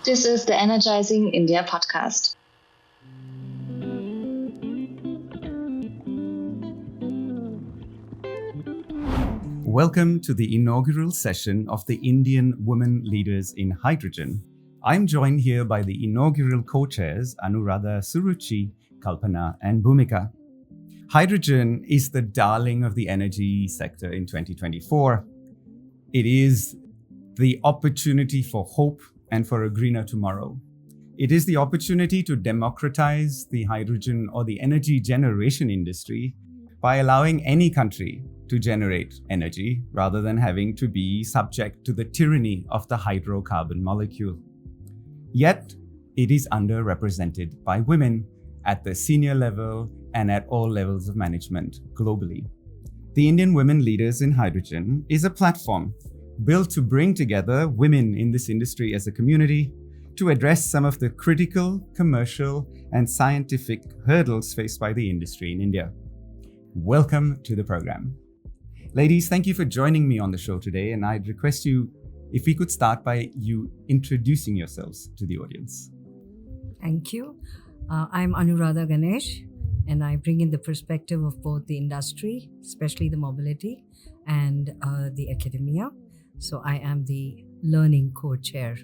This is the Energizing India podcast. Welcome to the inaugural session of the Indian Women Leaders in Hydrogen. I'm joined here by the inaugural co-chairs Anuradha Suruchi, Kalpana and Bhumika. Hydrogen is the darling of the energy sector in 2024. It is the opportunity for hope and for a greener tomorrow. It is the opportunity to democratize the hydrogen or the energy generation industry by allowing any country to generate energy rather than having to be subject to the tyranny of the hydrocarbon molecule. Yet, it is underrepresented by women at the senior level and at all levels of management globally. The Indian Women Leaders in Hydrogen is a platform built to bring together women in this industry as a community to address some of the critical, commercial, and scientific hurdles faced by the industry in India. Welcome to the program. Ladies, thank you for joining me on the show today, and I'd request you if we could start by you introducing yourselves to the audience. Thank you. I'm Anuradha Ganesh, and I bring in the perspective of both the industry, especially the mobility, and the academia. So I am the learning co-chair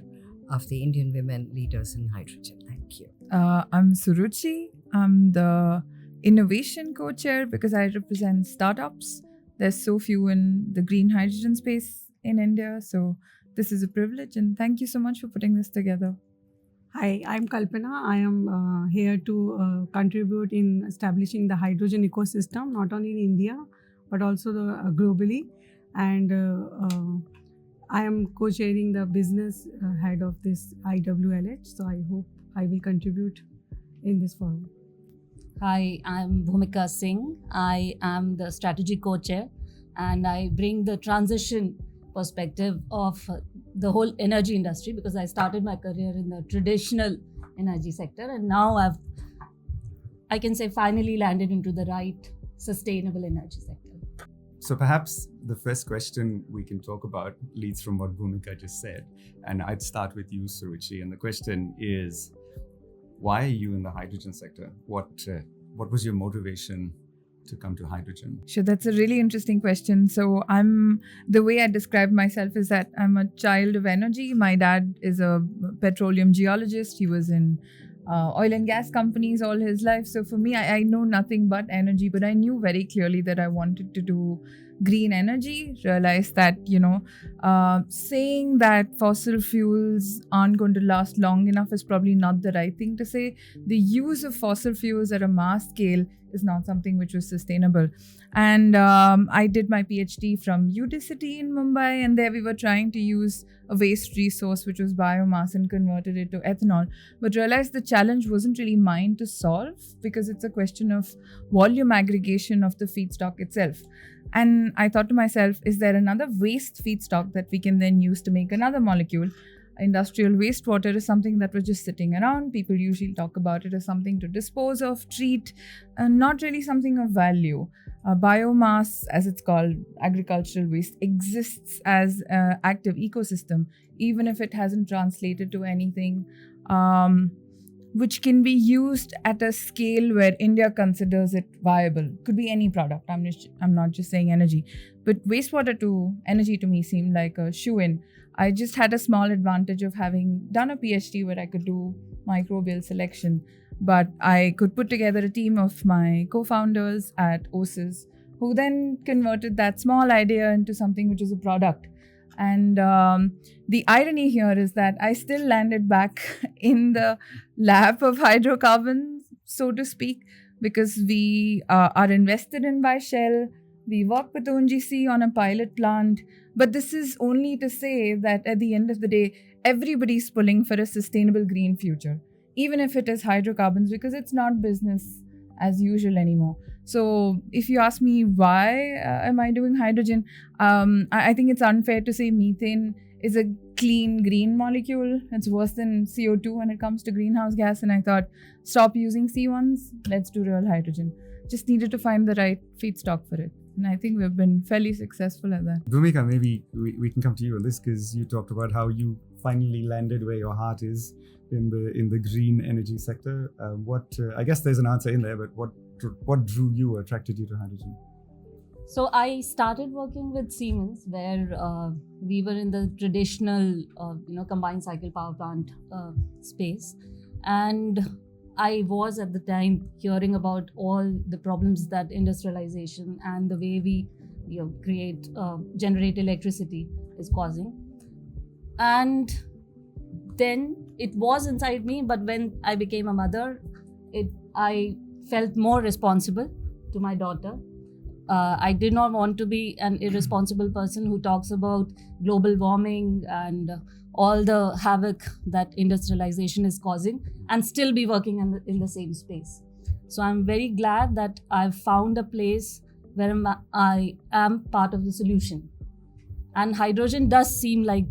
of the Indian Women Leaders in Hydrogen. Thank you. I'm Suruchi. I'm the innovation co-chair because I represent startups. There's so few in the green hydrogen space in India. So this is a privilege, and thank you so much for putting this together. Hi, I'm Kalpana. I am here to contribute in establishing the hydrogen ecosystem, not only in India, but also globally. And I am co-chairing the business head of this IWLH. So I hope I will contribute in this forum. Hi, I'm Bhumika Singh. I am the strategy co-chair, and I bring the transition perspective of the whole energy industry because I started my career in the traditional energy sector, and now I can say finally landed into the right sustainable energy sector. So perhaps the first question we can talk about leads from what Bhumika just said, and I'd start with you, Suruchi, and the question is, why are you in the hydrogen sector? What was your motivation to come to hydrogen? Sure, that's a really interesting question. So the way I describe myself is that I'm a child of energy. My dad is a petroleum geologist. He was in oil and gas companies all his life. So for me, I know nothing but energy, but I knew very clearly that I wanted to do green energy. Realized that, saying that fossil fuels aren't going to last long enough is probably not the right thing to say. The use of fossil fuels at a mass scale is not something which was sustainable. And I did my PhD from Udicity in Mumbai, and there we were trying to use a waste resource which was biomass and converted it to ethanol, but realized the challenge wasn't really mine to solve because it's a question of volume aggregation of the feedstock itself. And I thought to myself, is there another waste feedstock that we can then use to make another molecule? Industrial wastewater is something that was just sitting around. People usually talk about it as something to dispose of, treat, and not really something of value. Biomass, as it's called, agricultural waste, exists as an active ecosystem, even if it hasn't translated to anything which can be used at a scale where India considers it viable. Could be any product. I'm not just saying energy. But wastewater to energy to me seemed like a shoe-in. I just had a small advantage of having done a PhD where I could do microbial selection. But I could put together a team of my co-founders at OSIS who then converted that small idea into something which is a product. And the irony here is that I still landed back in the lab of hydrocarbons, so to speak, because we are invested in by Shell. We work with ONGC on a pilot plant. But this is only to say that at the end of the day, everybody's pulling for a sustainable green future, even if it is hydrocarbons, because it's not business as usual anymore. So if you ask me why am I doing hydrogen, I think it's unfair to say methane is a clean green molecule. It's worse than CO2 when it comes to greenhouse gas. And I thought, stop using C1s, let's do real hydrogen. Just needed to find the right feedstock for it. And I think we've been fairly successful at that. Bhumika, maybe we can come to you on this because you talked about how you finally landed where your heart is in the green energy sector. I guess there's an answer in there, but what drew you, attracted you to hydrogen? So I started working with Siemens, where we were in the traditional, combined cycle power plant space, and I was at the time hearing about all the problems that industrialization and the way we generate electricity is causing. And then it was inside me, but when I became a mother, I felt more responsible to my daughter. I did not want to be an irresponsible person who talks about global warming and all the havoc that industrialization is causing and still be working in the same space. So I'm very glad that I've found a place where I am part of the solution. And hydrogen does seem like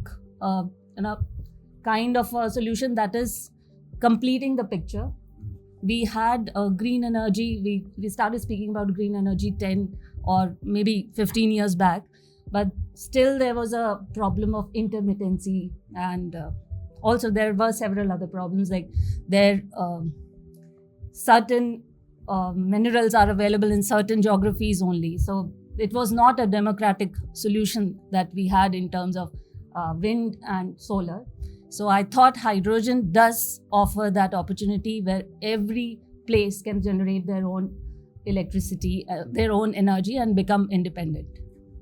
kind of a solution that is completing the picture. We had green energy, we started speaking about green energy 10 or maybe 15 years back, but still there was a problem of intermittency, and also there were several other problems, like certain minerals are available in certain geographies only. So it was not a democratic solution that we had in terms of wind and solar. So I thought hydrogen does offer that opportunity where every place can generate their own electricity, their own energy, and become independent.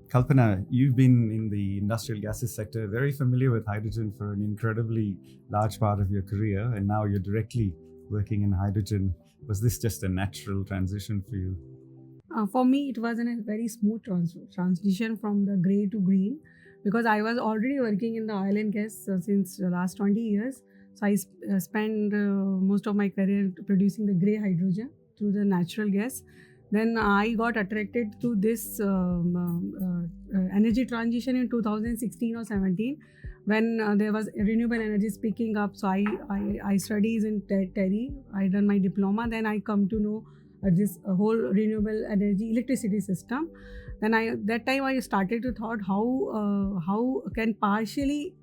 Kalpana, you've been in the industrial gases sector, very familiar with hydrogen for an incredibly large part of your career, and now you're directly working in hydrogen. Was this just a natural transition for you? For me, it was a very smooth transition from the grey to green, because I was already working in the oil and gas since the last 20 years. So I spent most of my career producing the grey hydrogen through the natural gas. Then I got attracted to this energy transition in 2016 or 17, when there was renewable energies picking up. So I studied in TERI. I done my diploma. Then I come to know this whole renewable energy electricity system. Then that time I started to thought how can partially,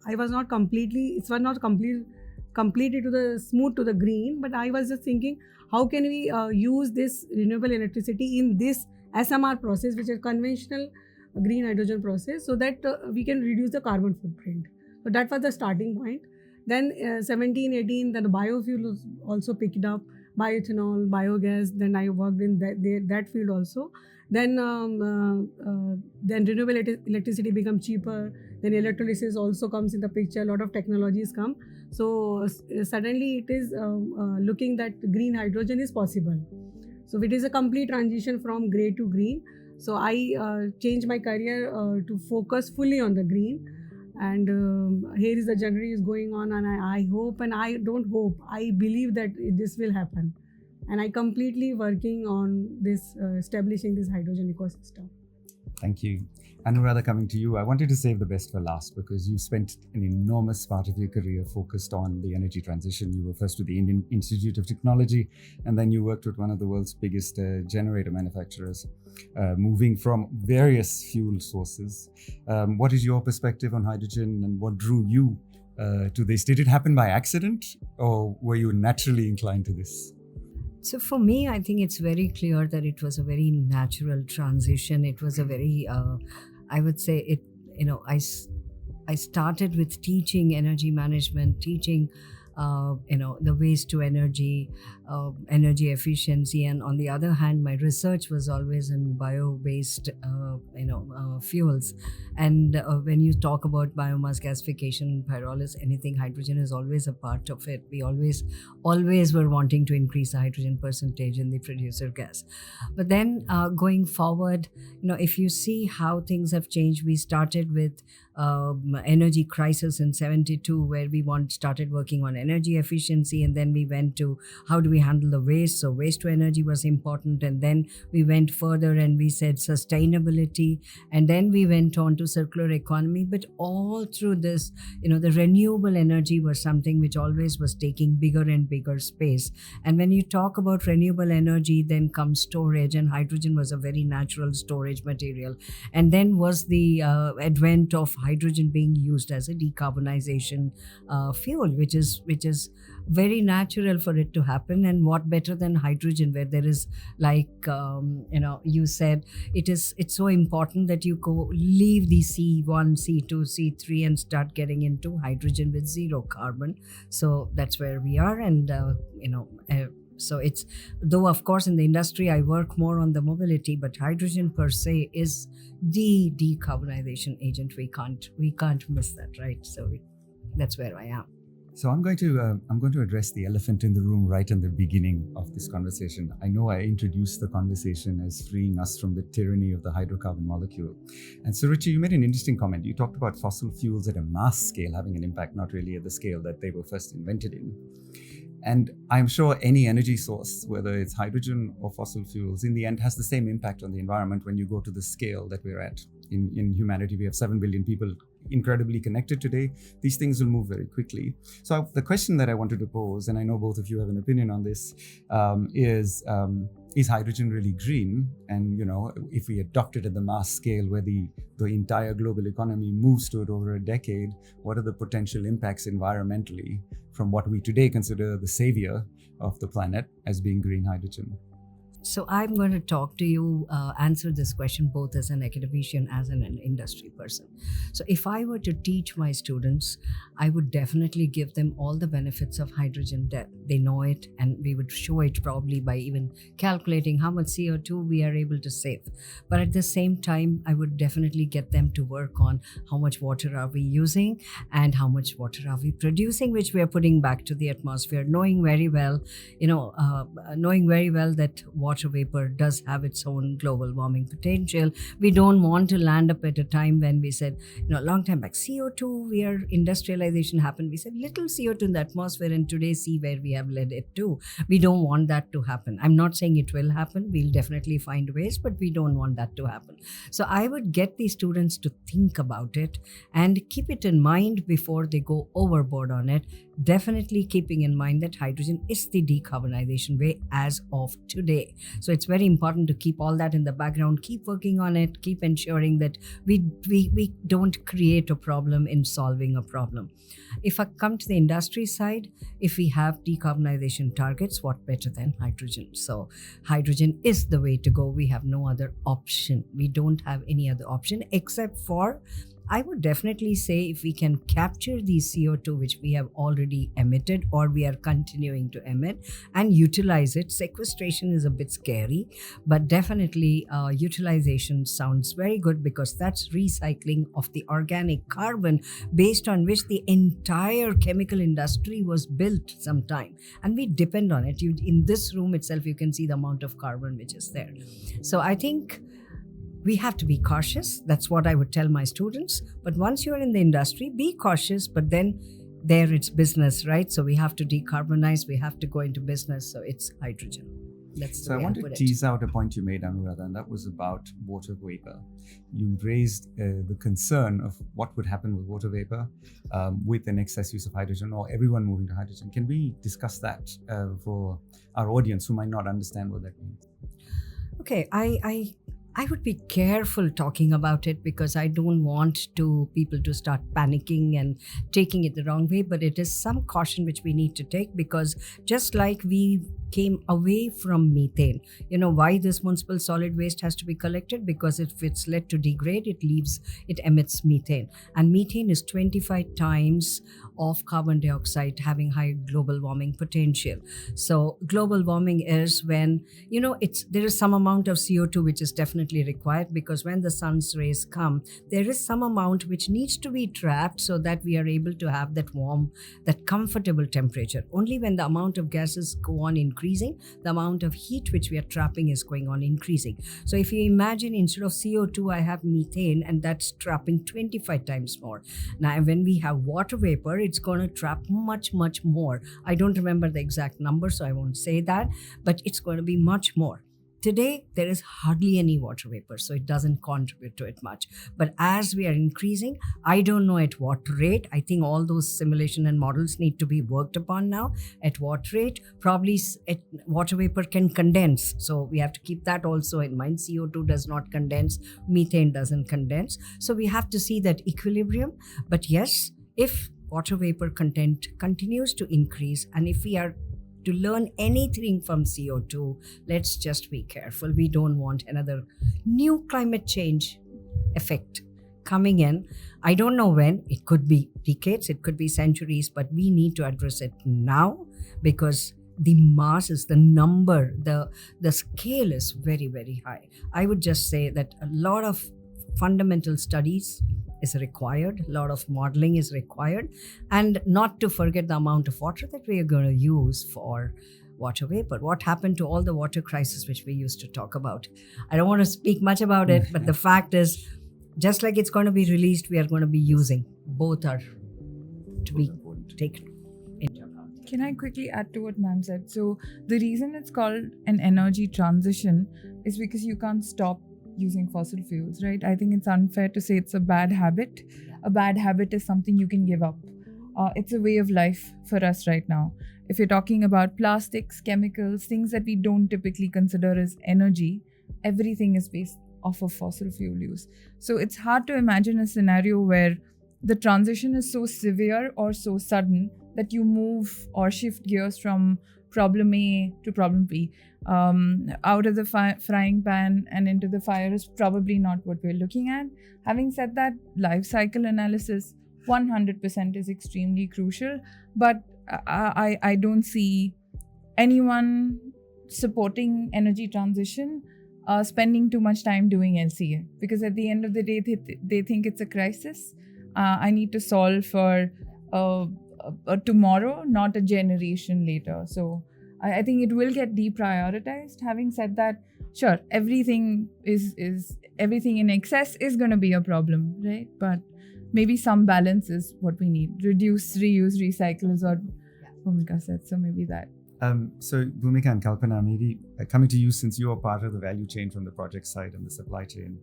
it was not completely to the smooth to the green, but I was just thinking, how can we use this renewable electricity in this SMR process, which is conventional green hydrogen process, so that we can reduce the carbon footprint. So that was the starting point. Then 17, 18, then the biofuel was also picked up, bioethanol, biogas. Then I worked in that field also. Then renewable electricity becomes cheaper. Then electrolysis also comes in the picture. A lot of technologies come. So suddenly it is looking that green hydrogen is possible. So it is a complete transition from grey to green. So I changed my career to focus fully on the green. And here is the journey is going on, and I hope, and I don't hope, I believe that this will happen. And I completely working on this, establishing this hydrogen ecosystem. Thank you. Anuradha, coming to you, I wanted to save the best for last because you spent an enormous part of your career focused on the energy transition. You were first with the Indian Institute of Technology, and then you worked with one of the world's biggest generator manufacturers, moving from various fuel sources. What is your perspective on hydrogen, and what drew you to this? Did it happen by accident, or were you naturally inclined to this? So for me, I think it's very clear that it was a very natural transition. It was a very, I would say I started with teaching energy management, teaching, the waste to energy, energy efficiency. And on the other hand, my research was always in bio-based, fuels. And when you talk about biomass gasification, pyrolysis, anything, hydrogen is always a part of it. We always were wanting to increase the hydrogen percentage in the producer gas. But then going forward, if you see how things have changed, we started with energy crisis in 72, where we started working on energy efficiency, and then we went to how do we handle the waste. So waste to energy was important, and then we went further and we said sustainability, and then we went on to circular economy. But all through this, the renewable energy was something which always was taking bigger and bigger space. And when you talk about renewable energy, then comes storage, and hydrogen was a very natural storage material. And then was the advent of hydrogen being used as a decarbonization fuel, which is very natural for it to happen. And what better than hydrogen, where there is, like you said, it's so important that you go leave the C1, C2, C3 and start getting into hydrogen with zero carbon. So that's where we are. And so it's, though of course in the industry I work more on the mobility, but hydrogen per se is the decarbonization agent. We can't miss that, right? So that's where I am. So I'm going to address the elephant in the room right in the beginning of this conversation. I know I introduced the conversation as freeing us from the tyranny of the hydrocarbon molecule. And Suruchi, you made an interesting comment. You talked about fossil fuels at a mass scale having an impact, not really at the scale that they were first invented in. And I'm sure any energy source, whether it's hydrogen or fossil fuels, in the end has the same impact on the environment when you go to the scale that we're at. In humanity, we have 7 billion people incredibly connected today. These things will move very quickly. So the question that I wanted to pose, and I know both of you have an opinion on this, is hydrogen really green? And if we adopt it at the mass scale where the entire global economy moves to it over a decade, what are the potential impacts environmentally from what we today consider the savior of the planet as being green hydrogen? So I'm going to talk to you, answer this question both as an academician, as an industry person. So if I were to teach my students, I would definitely give them all the benefits of hydrogen. They know it, and we would show it probably by even calculating how much CO2 we are able to save. But at the same time, I would definitely get them to work on how much water are we using and how much water are we producing, which we are putting back to the atmosphere, knowing very well that water vapor does have its own global warming potential. We don't want to land up at a time when we said, a long time back, CO2, where industrialization happened, we said little CO2 in the atmosphere, and today see where we have led it to. We don't want that to happen. I'm not saying it will happen. We'll definitely find ways, but we don't want that to happen. So I would get the students to think about it and keep it in mind before they go overboard on it. Definitely keeping in mind that hydrogen is the decarbonization way as of today. So it's very important to keep all that in the background, keep working on it, keep ensuring that we don't create a problem in solving a problem. If I come to the industry side, if we have decarbonization targets, what better than hydrogen? So hydrogen is the way to go. We have no other option. We don't have any other option except for, I would definitely say, if we can capture the CO2 which we have already emitted or we are continuing to emit and utilize it. Sequestration is a bit scary, but definitely utilization sounds very good, because that's recycling of the organic carbon based on which the entire chemical industry was built sometime, and we depend on it. In this room itself, you can see the amount of carbon which is there. So I think we have to be cautious. That's what I would tell my students. But once you're in the industry, be cautious, but then there it's business, right? So we have to decarbonize, we have to go into business. So it's hydrogen. That's so I want to tease out a point you made, Anuradha, and that was about water vapor. You raised the concern of what would happen with water vapor with an excess use of hydrogen, or everyone moving to hydrogen. Can we discuss that for our audience who might not understand what that means? Okay, I would be careful talking about it, because I don't want people to start panicking and taking it the wrong way. But it is some caution which we need to take, because just like we came away from methane, why this municipal solid waste has to be collected, because if it's let to degrade, it emits methane, and methane is 25 times of carbon dioxide, having high global warming potential. So global warming is when there is some amount of CO2 which is definitely required, because when the sun's rays come, there is some amount which needs to be trapped so that we are able to have that warm, that comfortable temperature. Only when the amount of gases go on increasing increasing, the amount of heat which we are trapping is going on increasing. So if you imagine, instead of CO2, I have methane, and that's trapping 25 times more. Now, when we have water vapor, it's going to trap much, much more. I don't remember the exact number, so I won't say that, but it's going to be much more. Today, there is hardly any water vapor, so it doesn't contribute to it much. But as we are increasing, I don't know at what rate. I think all those simulation and models need to be worked upon now. At what rate? Probably water vapor can condense. So we have to keep that also in mind. CO2 does not condense, methane doesn't condense. So we have to see that equilibrium. But yes, if water vapor content continues to increase, and if we are to learn anything from CO2, let's just be careful. We don't want another new climate change effect coming in. I don't know when. It could be decades, it could be centuries, but we need to address it now, because the mass is the number, the scale is very, very high. I would just say that a lot of fundamental studies is required, a lot of modeling is required, and not to forget the amount of water that we are going to use for water vapor. What happened to all the water crisis which we used to talk about? I don't want to speak much about it, but the fact is, just like it's going to be released, we are going to be using. Both are to be taken into account. Can I quickly add to what ma'am said? So the reason it's called an energy transition is because you can't stop using fossil fuels, right? I think it's unfair to say it's a bad habit. A bad habit is something you can give up. It's a way of life for us right now. If you're talking about plastics, chemicals, things that we don't typically consider as energy, everything is based off of fossil fuel use. So it's hard to imagine a scenario where the transition is so severe or so sudden that you move or shift gears from problem A to problem B. Out of the frying pan and into the fire is probably not what we're looking at. Having said that, life cycle analysis 100% is extremely crucial, but I don't see anyone supporting energy transition spending too much time doing LCA, because at the end of the day they think it's a crisis. I need to solve for tomorrow, not a generation later. So I think it will get deprioritized. Having said that, sure, everything in excess is going to be a problem, right? But maybe some balance is what we need. Reduce, reuse, recycle is what Bhumika said. So maybe that. So Bhumika and Kalpana, maybe coming to you, since you are part of the value chain from the project side and the supply chain,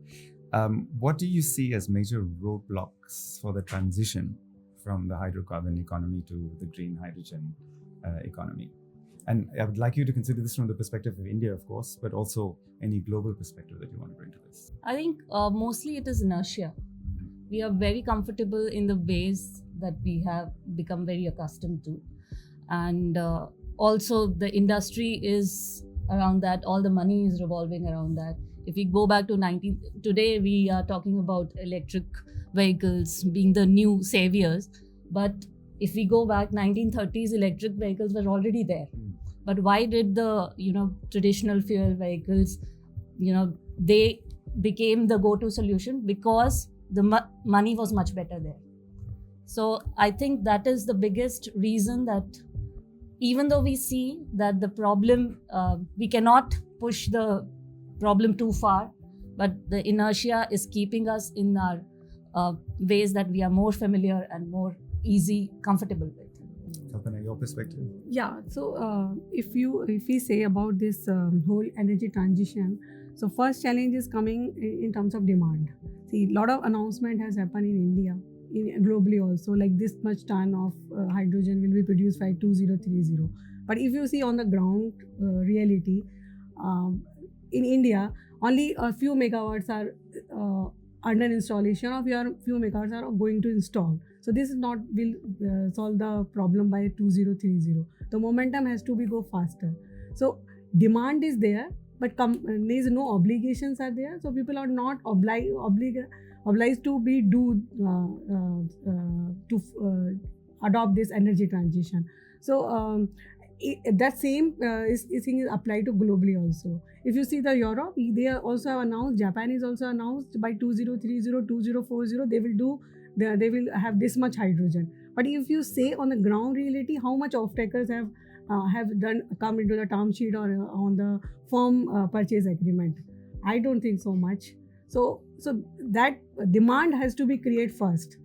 what do you see as major roadblocks for the transition from the hydrocarbon economy to the green hydrogen economy? And I would like you to consider this from the perspective of India, of course, but also any global perspective that you want to bring to this. I think mostly it is inertia. We are very comfortable in the ways that we have become very accustomed to. And also the industry is around that, all the money is revolving around that. If we go back to today we are talking about electric vehicles being the new saviors, but if we go back 1930s, electric vehicles were already there. But why did the traditional fuel vehicles, they became the go-to solution? Because the money was much better there. So I think that is the biggest reason, that even though we see that the problem, we cannot push the problem too far, but the inertia is keeping us in our ways that we are more familiar and more easy, comfortable with. Kalpana, your perspective? Yeah, so if we say about this whole energy transition, so first challenge is coming in terms of demand. See, a lot of announcement has happened in India, globally also, like this much ton of hydrogen will be produced by 2030. But if you see on the ground reality, in India, only a few megawatts are under installation, of your few megawatts are going to install. So this is not will solve the problem by 2030. The momentum has to be go faster. So demand is there, but there is no obligations are there. So people are not obliged to be adopt this energy transition. So that same thing is applied to globally also. If you see the Europe, they are also announced, Japan is also announced by 2030, 2040, they will have this much hydrogen. But if you say on the ground reality, how much off-takers have have come into the term sheet or on the firm purchase agreement. I don't think so much. So that demand has to be created first.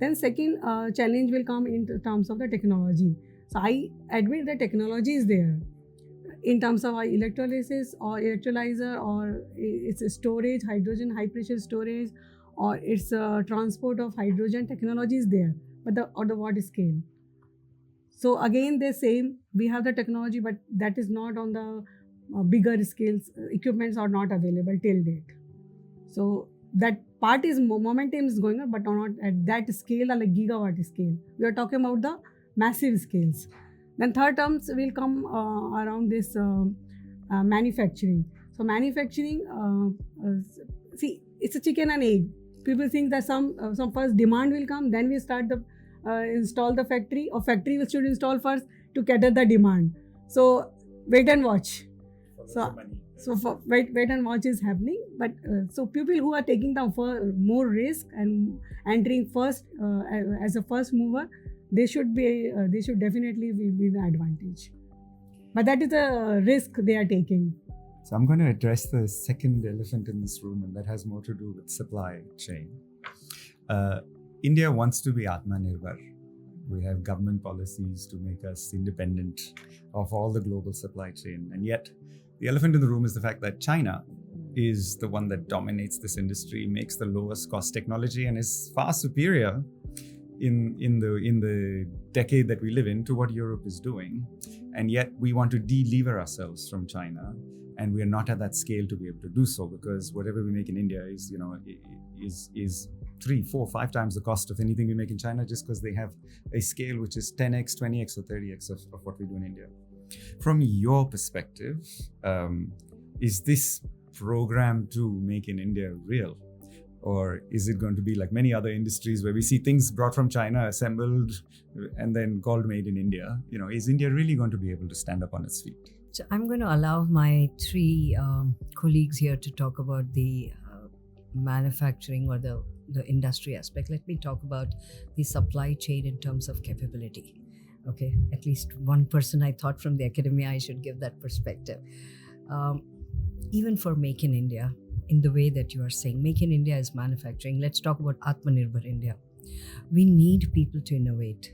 Then second challenge will come in terms of the technology. So I admit that technology is there in terms of electrolysis or electrolyzer, or it's a storage, hydrogen high pressure storage, or it's a transport of hydrogen. Technology is there, but the what scale? So again, the same, we have the technology, but that is not on the bigger scales. Equipments are not available till date. So that part is momentum is going on, but not at that scale or like gigawatt scale. We are talking about the massive scales. Then third terms will come around this manufacturing. So manufacturing, see, it's a chicken and egg. People think that some first demand will come, then we start the install the factory, or factory should install first to cater the demand. So wait and watch. Wait and watch is happening. But so people who are taking the more risk and entering first as a first mover, they should definitely be the advantage. But that is a risk they are taking. So I'm going to address the second elephant in this room, and that has more to do with supply chain. India wants to be Atmanirbhar. We have government policies to make us independent of all the global supply chain. And yet, the elephant in the room is the fact that China is the one that dominates this industry, makes the lowest cost technology, and is far superior in the decade that we live in to what Europe is doing. And yet we want to de-lever ourselves from China, and we are not at that scale to be able to do so, because whatever we make in India is 3, 4, 5 times the cost of anything we make in China, just because they have a scale which is 10x, 20x or 30x of what we do in India. From your perspective, is this program to make in India real? Or is it going to be like many other industries where we see things brought from China, assembled, and then called made in India? Is India really going to be able to stand up on its feet? So I'm going to allow my 3 colleagues here to talk about the manufacturing or the industry aspect. Let me talk about the supply chain in terms of capability. Okay, at least one person I thought from the academia I should give that perspective. Even for Make in India, in the way that you are saying, Make in India is manufacturing. Let's talk about Atmanirbhar India. We need people to innovate.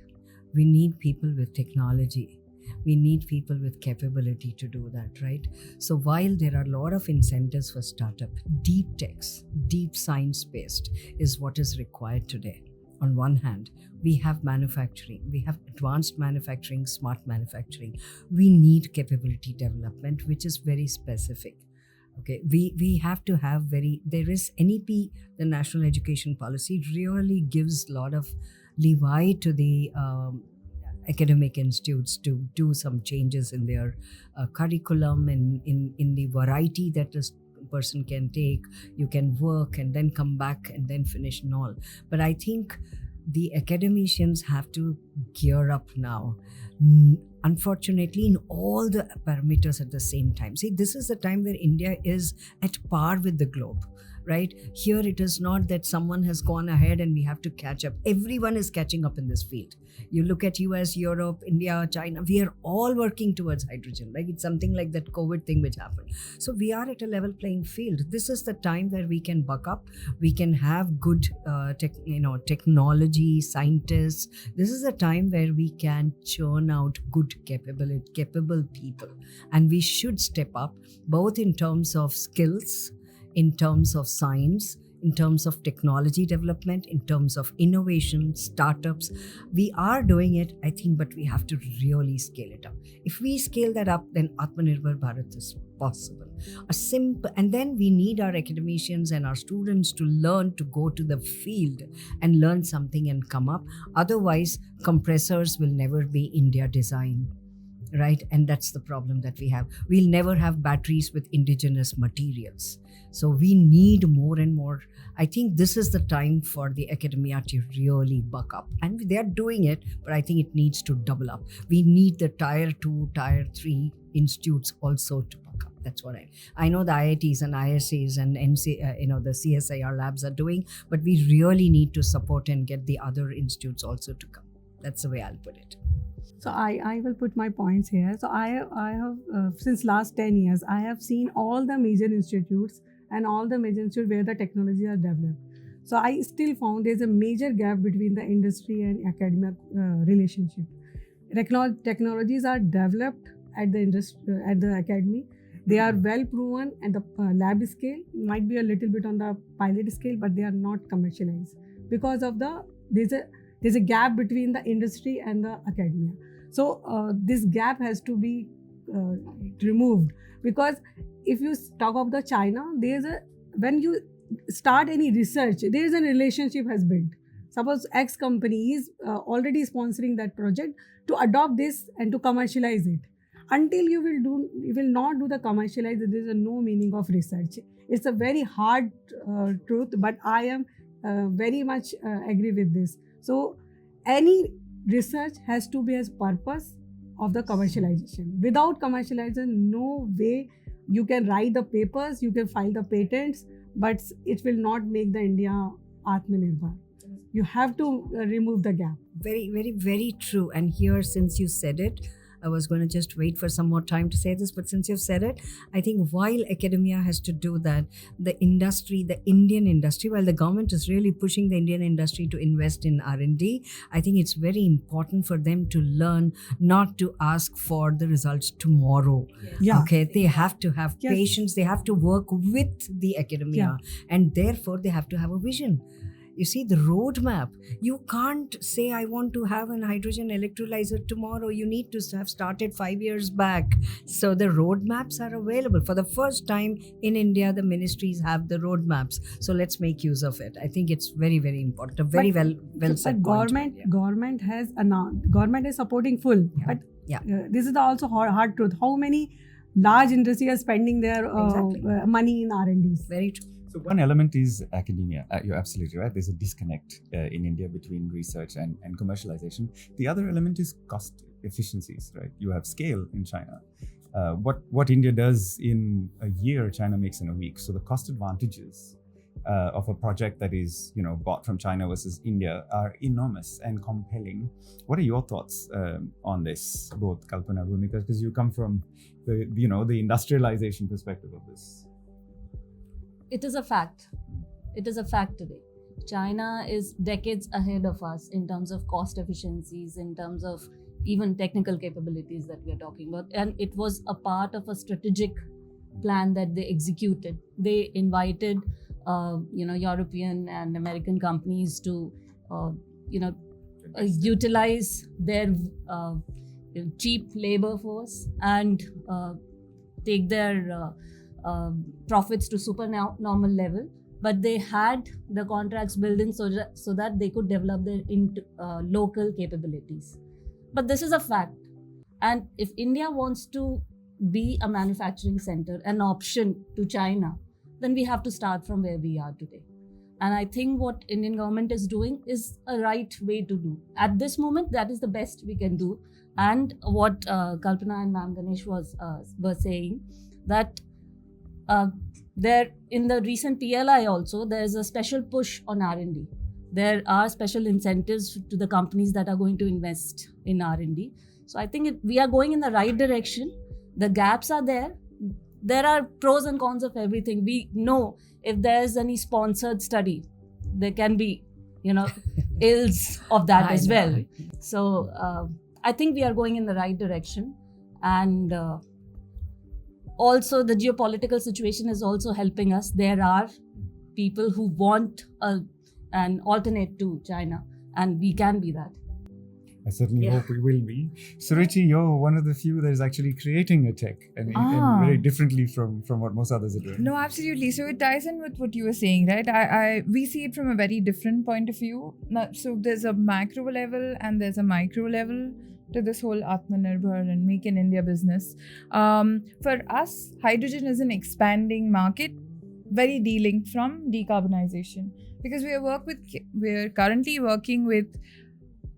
We need people with technology. We need people with capability to do that, right? So while there are a lot of incentives for startup, deep techs, deep science-based is what is required today. On one hand, we have manufacturing, we have advanced manufacturing, smart manufacturing. We need capability development, which is very specific. Okay, we have to have there is NEP, the National Education Policy, really gives a lot of leeway to the academic institutes to do some changes in their curriculum and in the variety that this person can take. You can work and then come back and then finish and all. But I think the academicians have to gear up now. Unfortunately, in all the parameters at the same time. See, this is the time where India is at par with the globe, right? Here it is not that someone has gone ahead and we have to catch up. Everyone is catching up in this field. You look at US, Europe, India, China, we are all working towards hydrogen, right? It's something like that COVID thing which happened. So we are at a level playing field. This is the time where we can buck up. We can have good technology, scientists. This is a time where we can churn out good capable people. And we should step up both in terms of skills, in terms of science, in terms of technology development, in terms of innovation, startups. We are doing it, I think, but we have to really scale it up. If we scale that up, then Atmanirbhar Bharat is possible. And then we need our academicians and our students to learn to go to the field and learn something and come up. Otherwise, compressors will never be India design. Right? And that's the problem that we have. We'll never have batteries with indigenous materials. So we need more and more. I think this is the time for the academia to really buck up. And they're doing it, but I think it needs to double up. We need the tier 2, tier 3 institutes also to buck up. That's what I know the IITs and ISAs and the CSIR labs are doing, but we really need to support and get the other institutes also to come. That's the way I'll put it. So I will put my points here. So I have since last 10 years, I have seen all the major institutes and all the major institutes where the technology are developed. So I still found there's a major gap between the industry and academia relationship. Technologies are developed at the industry, at the academy. They are well proven at the lab scale, might be a little bit on the pilot scale, but they are not commercialized because of there's a gap between the industry and the academia. So this gap has to be removed, because if you talk of the China, when you start any research, there is a relationship has built. Suppose X company is already sponsoring that project to adopt this and to commercialize it. Until you will not do the commercialize, there is no meaning of research. It's a very hard truth, but I am very much agree with this. So any research has to be as purpose of the commercialization. Without commercialization, no way you can write the papers, you can file the patents, but it will not make the India Atmanirbhar. You have to remove the gap. Very, very, very true. And here, since you said it, I was going to just wait for some more time to say this, but since you've said it, I think while academia has to do that, the industry, the Indian industry, while the government is really pushing the Indian industry to invest in R&D, I think it's very important for them to learn not to ask for the results tomorrow. Yeah. Okay, they have to have patience, they have to work with the academia, and therefore they have to have a vision. You see, the roadmap, you can't say, I want to have an hydrogen electrolyzer tomorrow. You need to have started 5 years back. So the roadmaps are available. For the first time in India, the ministries have the roadmaps. So let's make use of it. I think it's very, very important. A very well said point. Government has announced, government is supporting full. Yeah. But this is also hard truth. How many large industries are spending their money in R&Ds? Very true. So one element is academia. You're absolutely right. There's a disconnect in India between research and commercialization. The other element is cost efficiencies, right? You have scale in China. What India does in a year, China makes in a week. So the cost advantages of a project that is, bought from China versus India are enormous and compelling. What are your thoughts on this, both Kalpana, Bhumika, because you come from the industrialization perspective of this? It is a fact. It is a fact today. China is decades ahead of us in terms of cost efficiencies, in terms of even technical capabilities that we are talking about. And it was a part of a strategic plan that they executed. They invited, European and American companies to, utilize their cheap labor force and take their profits to supernormal level, but they had the contracts built in so that they could develop their local capabilities. But this is a fact, and if India wants to be a manufacturing center, an option to China, then we have to start from where we are today. And I think what Indian government is doing is a right way to do. At this moment, that is the best we can do. And what Kalpana and Ma'am Ganesh were saying, that there in the recent PLI also, there is a special push on R&D. There are special incentives to the companies that are going to invest in R&D. So I think we are going in the right direction. The gaps are there. There are pros and cons of everything. We know if there's any sponsored study, there can be, ills of that as well. So I think we are going in the right direction. And also, the geopolitical situation is also helping us. There are people who want an alternate to China, and we can be that. I certainly hope we will be. Suruchi, you're one of the few that is actually creating a tech and very differently from what most others are doing. No, absolutely. So it ties in with what you were saying, right? We see it from a very different point of view. So there's a macro level and there's a micro level to this whole Atmanirbhar and Make in India business. For us, hydrogen is an expanding market, very de-linked from decarbonization, because we're currently working with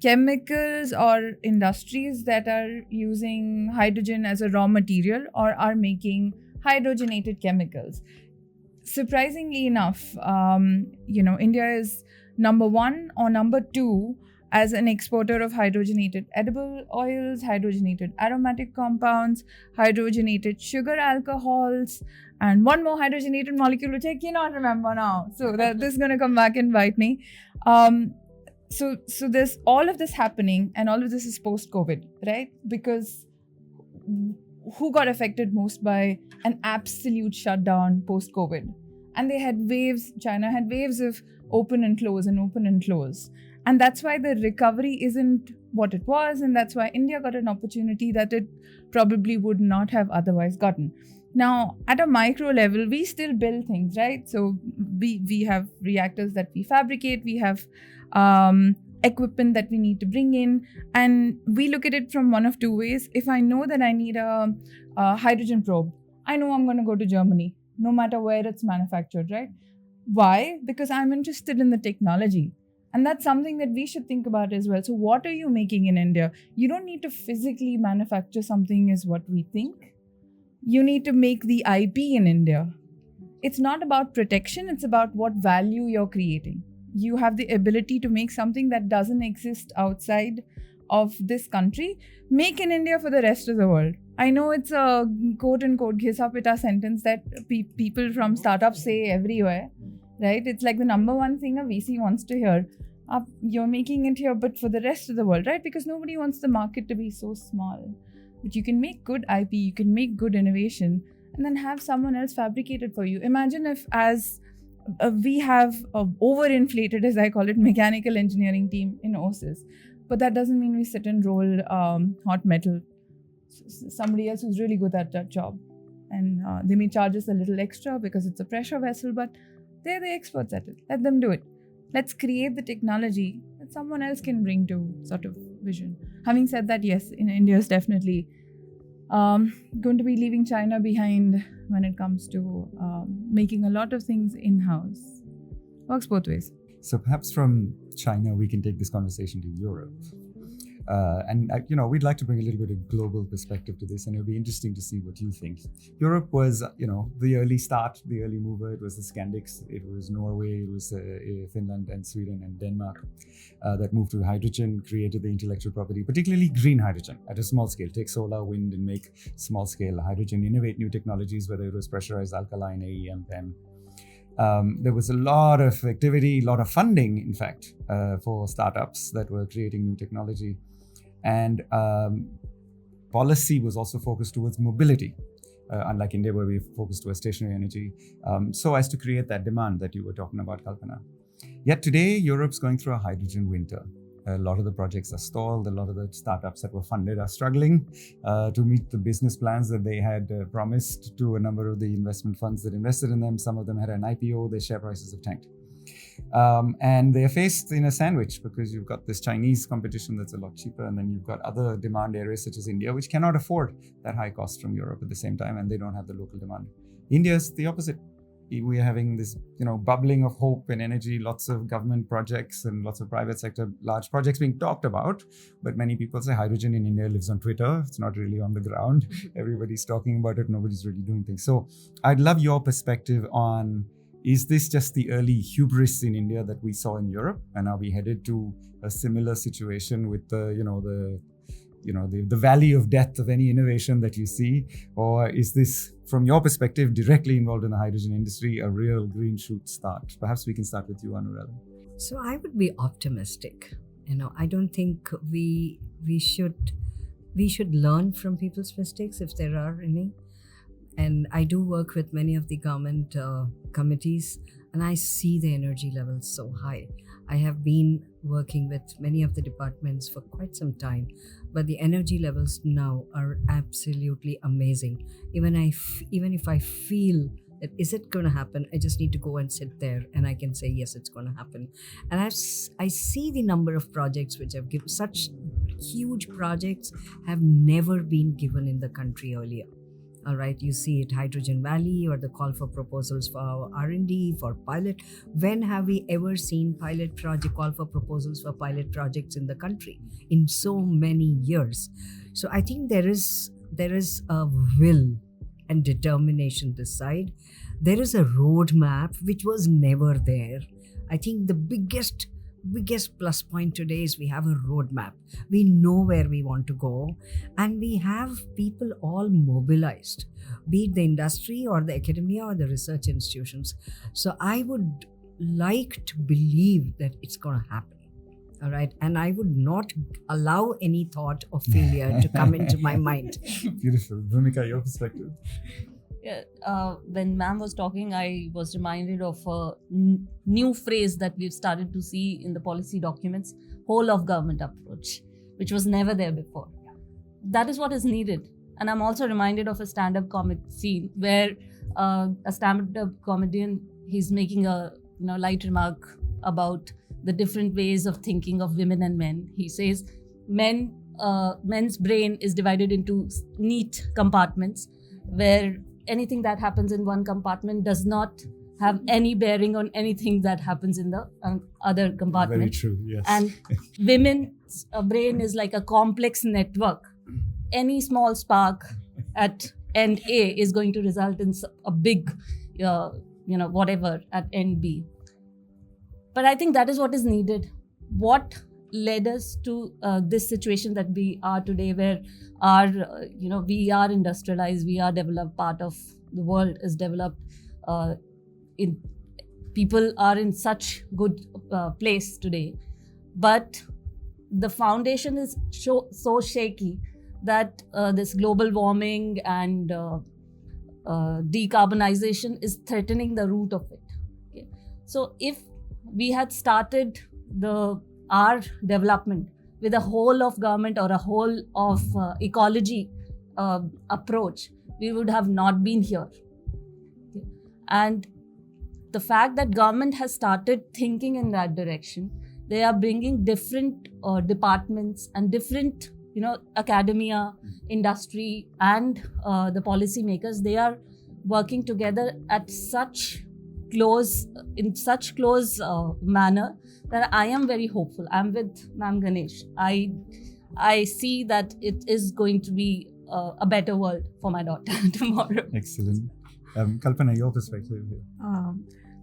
chemicals or industries that are using hydrogen as a raw material or are making hydrogenated chemicals. Surprisingly enough, India is number one or number two as an exporter of hydrogenated edible oils, hydrogenated aromatic compounds, hydrogenated sugar alcohols, and one more hydrogenated molecule which I cannot remember now. So this is going to come back and bite me. So there's all of this happening, and all of this is post-COVID, right? Because who got affected most by an absolute shutdown post-COVID? And they had waves, China had waves of open and close and open and close. And that's why the recovery isn't what it was. And that's why India got an opportunity that it probably would not have otherwise gotten. Now, at a micro level, we still build things, right? So we have reactors that we fabricate, we have equipment that we need to bring in. And we look at it from one of two ways. If I know that I need a hydrogen probe, I know I'm going to go to Germany, no matter where it's manufactured, right? Why? Because I'm interested in the technology. And that's something that we should think about as well. So what are you making in India? You don't need to physically manufacture something is what we think. You need to make the IP in India. It's not about protection. It's about what value you're creating. You have the ability to make something that doesn't exist outside of this country. Make in India for the rest of the world. I know it's a quote-unquote ghisapita sentence that people from startups say everywhere, right? It's like the number one thing a VC wants to hear. You're making it here, but for the rest of the world, right? Because nobody wants the market to be so small. But you can make good IP, you can make good innovation, and then have someone else fabricate it for you. Imagine if as we have overinflated, as I call it, mechanical engineering team in OSIS. But that doesn't mean we sit and roll hot metal. Somebody else who's really good at that job. And they may charge us a little extra because it's a pressure vessel, but they're the experts at it. Let them do it. Let's create the technology that someone else can bring to sort of vision. Having said that, yes, India is definitely going to be leaving China behind when it comes to making a lot of things in-house. Works both ways. So perhaps from China, we can take this conversation to Europe. And we'd like to bring a little bit of global perspective to this, and it'll be interesting to see what you think. Europe was, the early start, the early mover. It was the Scandics, it was Norway, it was Finland and Sweden and Denmark that moved to hydrogen, created the intellectual property, particularly green hydrogen at a small scale. Take solar, wind, and make small scale hydrogen, innovate new technologies, whether it was pressurized alkaline, AEM, PEM. There was a lot of activity, a lot of funding, in fact, for startups that were creating new technology. And policy was also focused towards mobility, unlike India, where we focused towards stationary energy, so as to create that demand that you were talking about, Kalpana. Yet today, Europe's going through a hydrogen winter. A lot of the projects are stalled. A lot of the startups that were funded are struggling to meet the business plans that they had promised to a number of the investment funds that invested in them. Some of them had an IPO. Their share prices have tanked. And they are faced in a sandwich because you've got this Chinese competition that's a lot cheaper, and then you've got other demand areas such as India, which cannot afford that high cost from Europe at the same time, and they don't have the local demand. India's the opposite. We are having this, bubbling of hope and energy, lots of government projects and lots of private sector large projects being talked about. But many people say hydrogen in India lives on Twitter. It's not really on the ground. Everybody's talking about it. Nobody's really doing things. So I'd love your perspective on, is this just the early hubris in India that we saw in Europe? And are we headed to a similar situation with the valley of death of any innovation that you see? Or is this, from your perspective, directly involved in the hydrogen industry, a real green shoot start? Perhaps we can start with you, Anuradha. So I would be optimistic. I don't think we should learn from people's mistakes if there are any. And I do work with many of the government committees, and I see the energy levels so high. I have been working with many of the departments for quite some time, but the energy levels now are absolutely amazing. Even if I feel that is it going to happen, I just need to go and sit there and I can say, yes, it's going to happen. And I see the number of projects which have given, such huge projects have never been given in the country earlier. All right, you see it, Hydrogen Valley, or the call for proposals for R&D, for pilot. When have we ever seen call for proposals for pilot projects in the country in so many years? So I think there is a will and determination this side. There is a roadmap which was never there. I think the biggest biggest plus point today is we have a roadmap. We know where we want to go, and we have people all mobilized, be it the industry or the academia or the research institutions. So I would like to believe that it's going to happen. All right. And I would not allow any thought of failure to come into my mind. Beautiful. Bhumika, your perspective? Yeah, when ma'am was talking, I was reminded of a new phrase that we've started to see in the policy documents, whole of government approach, which was never there before. That is what is needed. And I'm also reminded of a stand-up comedy scene where a stand-up comedian, he's making a light remark about the different ways of thinking of women and men. He says men's brain is divided into neat compartments where anything that happens in one compartment does not have any bearing on anything that happens in the other compartment. Very true, yes. And women's brain is like a complex network. Any small spark at end A is going to result in a big, whatever at end B. But I think that is what is needed. What led us to this situation that we are today, where we are industrialized, we are developed, part of the world is developed, people are in such good place today, but the foundation is so shaky that this global warming and decarbonization is threatening the root of it. Okay? So if we had started our development with a whole of government or a whole of ecology approach, we would have not been here. Okay? And the fact that government has started thinking in that direction, they are bringing different departments and different, academia, industry, and the policy makers. They are working together at such close manner that I am very hopeful. I'm with Ma'am Ganesh. I see that it is going to be a better world for my daughter tomorrow. Excellent. Kalpana, your perspective here.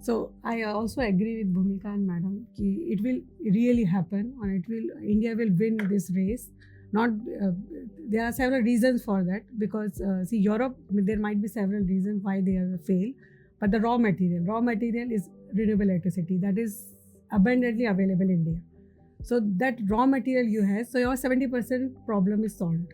So I also agree with Bhumika and Madam. It will really happen, and India will win this race. There are several reasons for that, because Europe, there might be several reasons why they are fail. But the raw material is renewable electricity that is abundantly available in India. So that raw material you have, so your 70% problem is solved.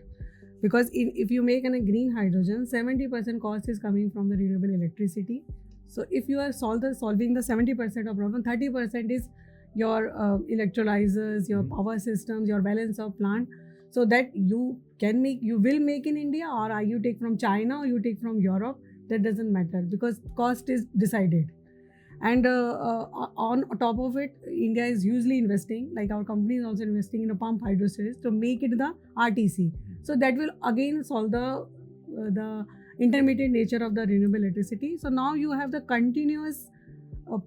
Because if you make a green hydrogen, 70% cost is coming from the renewable electricity. So if you are solving the 70% of problem, 30% is your electrolyzers, your power systems, your balance of plant. So that you will make in India, or you take from China or you take from Europe, that doesn't matter, because cost is decided. And on top of it, India is hugely investing, like our company is also investing in a pump hydro storage to make it the RTC. So that will again solve the intermittent nature of the renewable electricity. So now you have the continuous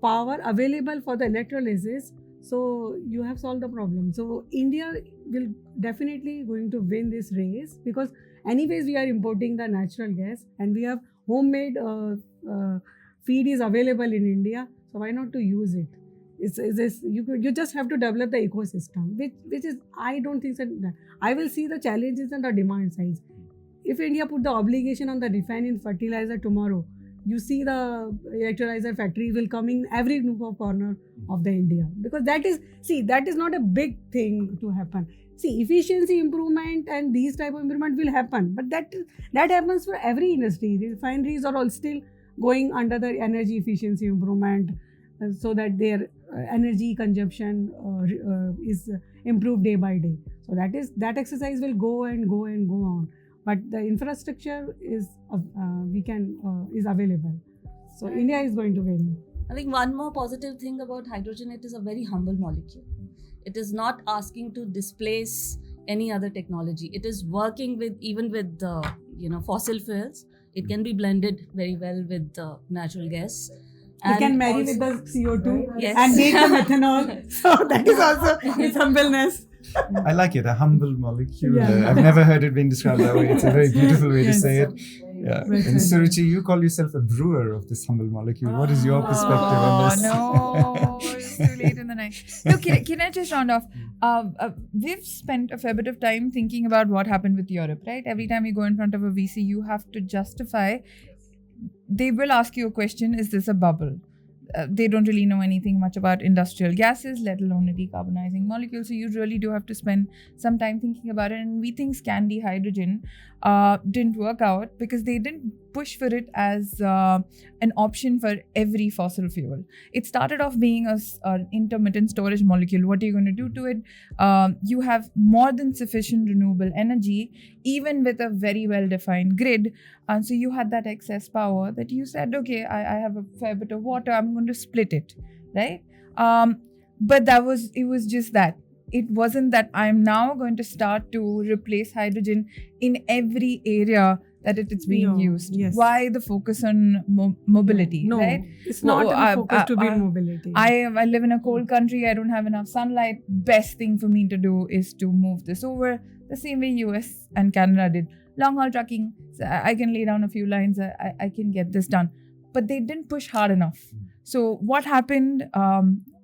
power available for the electrolysis. So you have solved the problem. So India will definitely going to win this race, because anyways we are importing the natural gas and we have homemade feed is available in India. So why not to use it? You just have to develop the ecosystem, which is, I don't think that I will see the challenges and the demand side. If India put the obligation on the refining fertilizer tomorrow, you see the electrolyzer factories will come in every nook or corner of the India, because that is not a big thing to happen. See, efficiency improvement and these type of improvement will happen, but that happens for every industry. The refineries are all still going under the energy efficiency improvement, so that their energy consumption is improved day by day. So that exercise will go and go and go on. But the infrastructure is available. So India is going to win. I think one more positive thing about hydrogen, it is a very humble molecule. It is not asking to displace any other technology. It is working even with fossil fuels. It can be blended very well with natural gas. It can marry with the CO2 yes. and make the methanol. So that is also its humbleness. I like it, a humble molecule. Yeah. I've never heard it being described that way. It's a very beautiful way to say it. Yeah. Right, And right. Suruchi, you call yourself a brewer of this humble molecule. What is your perspective on this? No, it's too late in the night. No, can I just round off? We've spent a fair bit of time thinking about what happened with Europe, right? Every time you go in front of a VC, you have to justify. They will ask you a question, is this a bubble? They don't really know anything much about industrial gases, let alone a decarbonizing molecule. So you really do have to spend some time thinking about it. And we think Scandi Hydrogen didn't work out because they didn't push for it as an option for every fossil fuel. It started off being an intermittent storage molecule. What are you going to do to it? You have more than sufficient renewable energy, even with a very well-defined grid. And so you had that excess power that you said, okay, I have a fair bit of water, I'm going to split it, right? But it was just that. It wasn't that I'm now going to start to replace hydrogen in every area that it is being used. Yes. Why the focus on mobility, No, right? it's not a focus to be in mobility. I live in a cold country. I don't have enough sunlight. Best thing for me to do is to move this over the same way US and Canada did. Long haul trucking, so I can lay down a few lines. I can get this done. But they didn't push hard enough. So what happened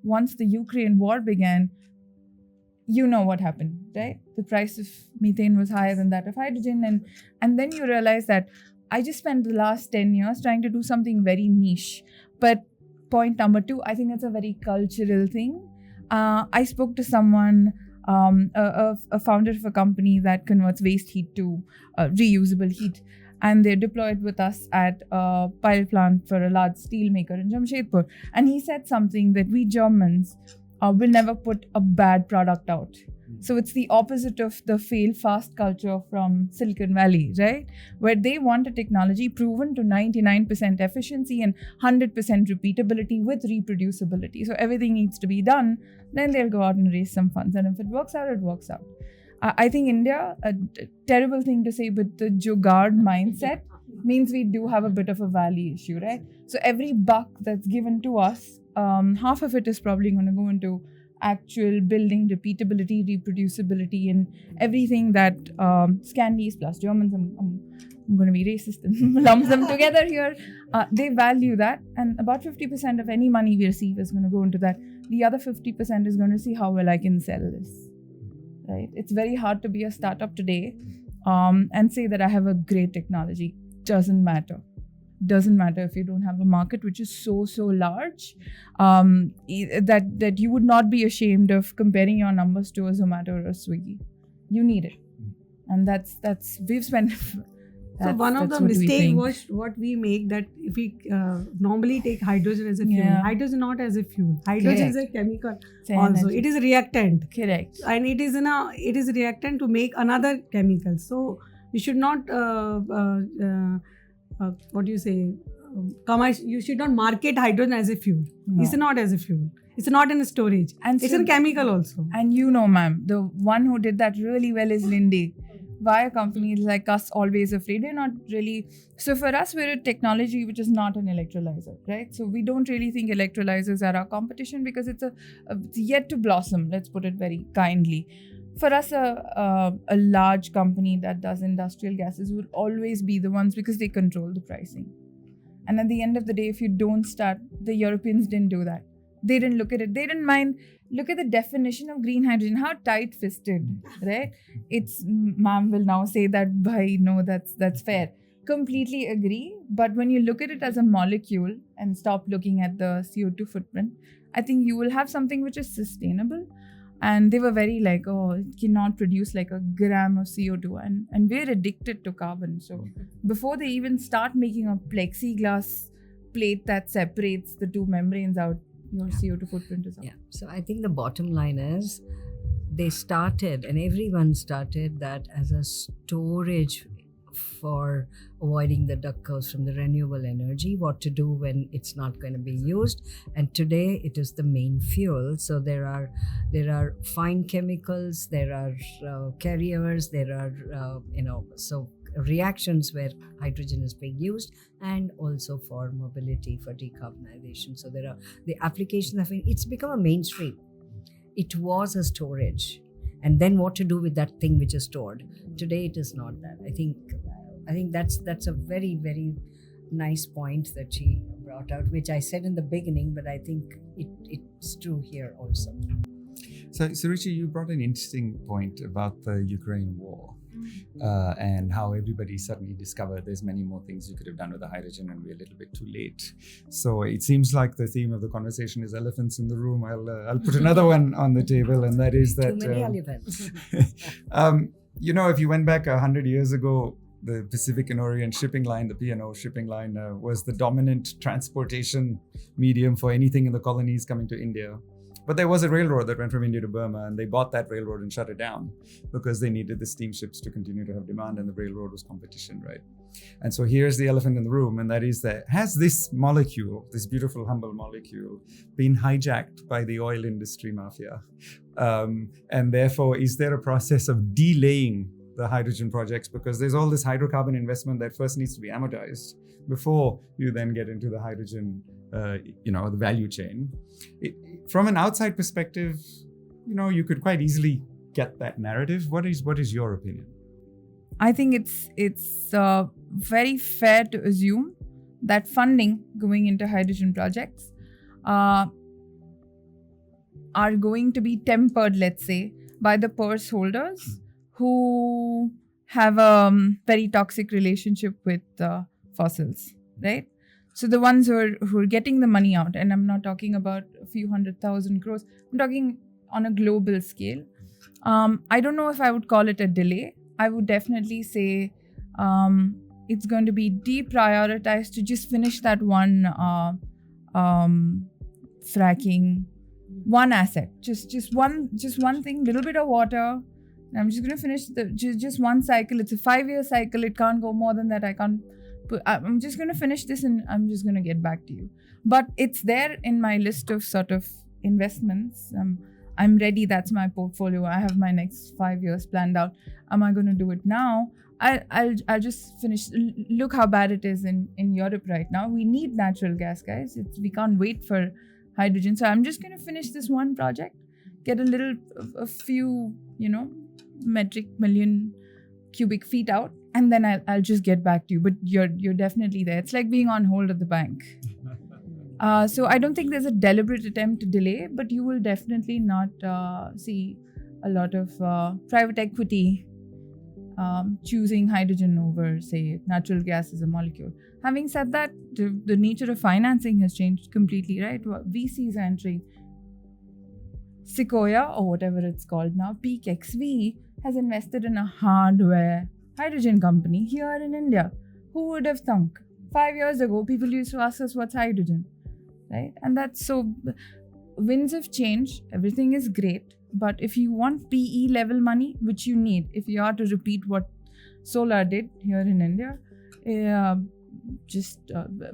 once the Ukraine war began? You know what happened, right? The price of methane was higher than that of hydrogen. And then you realize that I just spent the last 10 years trying to do something very niche. But point number 2, I think it's a very cultural thing. I spoke to someone, a founder of a company that converts waste heat to reusable heat. And they're deployed with us at a pilot plant for a large steel maker in Jamshedpur. And he said something that we Germans will never put a bad product out. So it's the opposite of the fail fast culture from Silicon Valley, right? Where they want a technology proven to 99% efficiency and 100% repeatability with reproducibility. So everything needs to be done. Then they'll go out and raise some funds. And if it works out, it works out. I think India, a terrible thing to say, but the jugaad mindset means we do have a bit of a valley issue, right? So every buck that's given to us, half of it is probably going to go into actual building repeatability, reproducibility, and everything that Scandis plus Germans, I'm going to be racist and lump them together here. They value that, and about 50% of any money we receive is going to go into that. The other 50% is going to see how well I can sell this. Right? It's very hard to be a startup today and say that I have a great technology. Doesn't matter. Doesn't matter if you don't have a market which is so large that you would not be ashamed of comparing your numbers to a Zomato or a Swiggy. You need it, and that's we've spent. So one of the mistakes was what we make, that if we normally take hydrogen as a fuel. Hydrogen not as a fuel. Hydrogen is a chemical also. It is a reactant. Correct. And it is a reactant to make another chemical. So you should not you should not market hydrogen as a fuel. No. It's not as a fuel. It's not in storage. And it's a chemical also. And you know, ma'am, the one who did that really well is Linde. Why are companies like us always afraid? They're not really. So for us, we're a technology which is not an electrolyzer, right? So we don't really think electrolyzers are our competition because it's yet to blossom. Let's put it very kindly. For us, a large company that does industrial gases will always be the ones because they control the pricing. And at the end of the day, if you don't start, the Europeans didn't do that. They didn't look at it. They didn't mind. Look at the definition of green hydrogen. How tight-fisted, right? It's, ma'am will now say that, bhai, no, that's fair. Completely agree. But when you look at it as a molecule and stop looking at the CO2 footprint, I think you will have something which is sustainable. And they were very like, oh, it cannot produce like a gram of CO2. And we're addicted to carbon. So before they even start making a plexiglass plate that separates the two membranes out, your CO2 footprint is up. Yeah. So I think the bottom line is they started, and everyone started that as a storage for avoiding the duck curves from the renewable energy, what to do when it's not going to be used. And today it is the main fuel. So there are fine chemicals, there are carriers, there are so reactions where hydrogen is being used, and also for mobility, for decarbonization. So there are the applications. It's become a mainstream. It was a storage, and then what to do with that thing which is stored. Today it is not that. I I think that's a very, very nice point that she brought out, which I said in the beginning, but I think it's true here also. So, Suruchi, you brought an interesting point about the Ukraine war and how everybody suddenly discovered there's many more things you could have done with the hydrogen and we're a little bit too late. So it seems like the theme of the conversation is elephants in the room. I'll put another one on the table, and that is that... Too many elephants. If you went back 100 years ago, the Pacific and Orient shipping line, the P&O shipping line, was the dominant transportation medium for anything in the colonies coming to India. But there was a railroad that went from India to Burma, and they bought that railroad and shut it down because they needed the steamships to continue to have demand, and the railroad was competition, right? And so here's the elephant in the room, and that is that has this molecule, this beautiful, humble molecule, been hijacked by the oil industry mafia? And therefore, is there a process of delaying the hydrogen projects, because there's all this hydrocarbon investment that first needs to be amortized before you then get into the hydrogen, the value chain. From an outside perspective, you could quite easily get that narrative. What is your opinion? I think it's very fair to assume that funding going into hydrogen projects are going to be tempered, let's say, by the purse holders who have a very toxic relationship with fossils, right? So the ones who are getting the money out, and I'm not talking about a few 100,000 crores, I'm talking on a global scale. I don't know if I would call it a delay. I would definitely say it's going to be deprioritized to just finish that one fracking, one asset, just one thing, little bit of water. I'm just going to finish just one cycle. It's a 5-year cycle. It can't go more than that. I'm just going to finish this and I'm just going to get back to you. But it's there in my list of sort of investments. I'm ready. That's my portfolio. I have my next 5 years planned out. Am I going to do it now? I'll just finish. Look how bad it is in Europe right now. We need natural gas, guys. We can't wait for hydrogen. So I'm just going to finish this one project, get a few, metric million cubic feet out, and then I'll just get back to you. But you're definitely there. It's like being on hold at the bank. So I don't think there's a deliberate attempt to delay, but you will definitely not see a lot of private equity choosing hydrogen over, say, natural gas as a molecule. Having said that, the nature of financing has changed completely, right? VCs are entering. Sequoia, or whatever it's called now, PeakXV, has invested in a hardware hydrogen company here in India. Who would have thunk? 5 years ago, people used to ask us what's hydrogen, right? And that's so... Winds have changed. Everything is great. But if you want PE level money, which you need, if you are to repeat what Solar did here in India,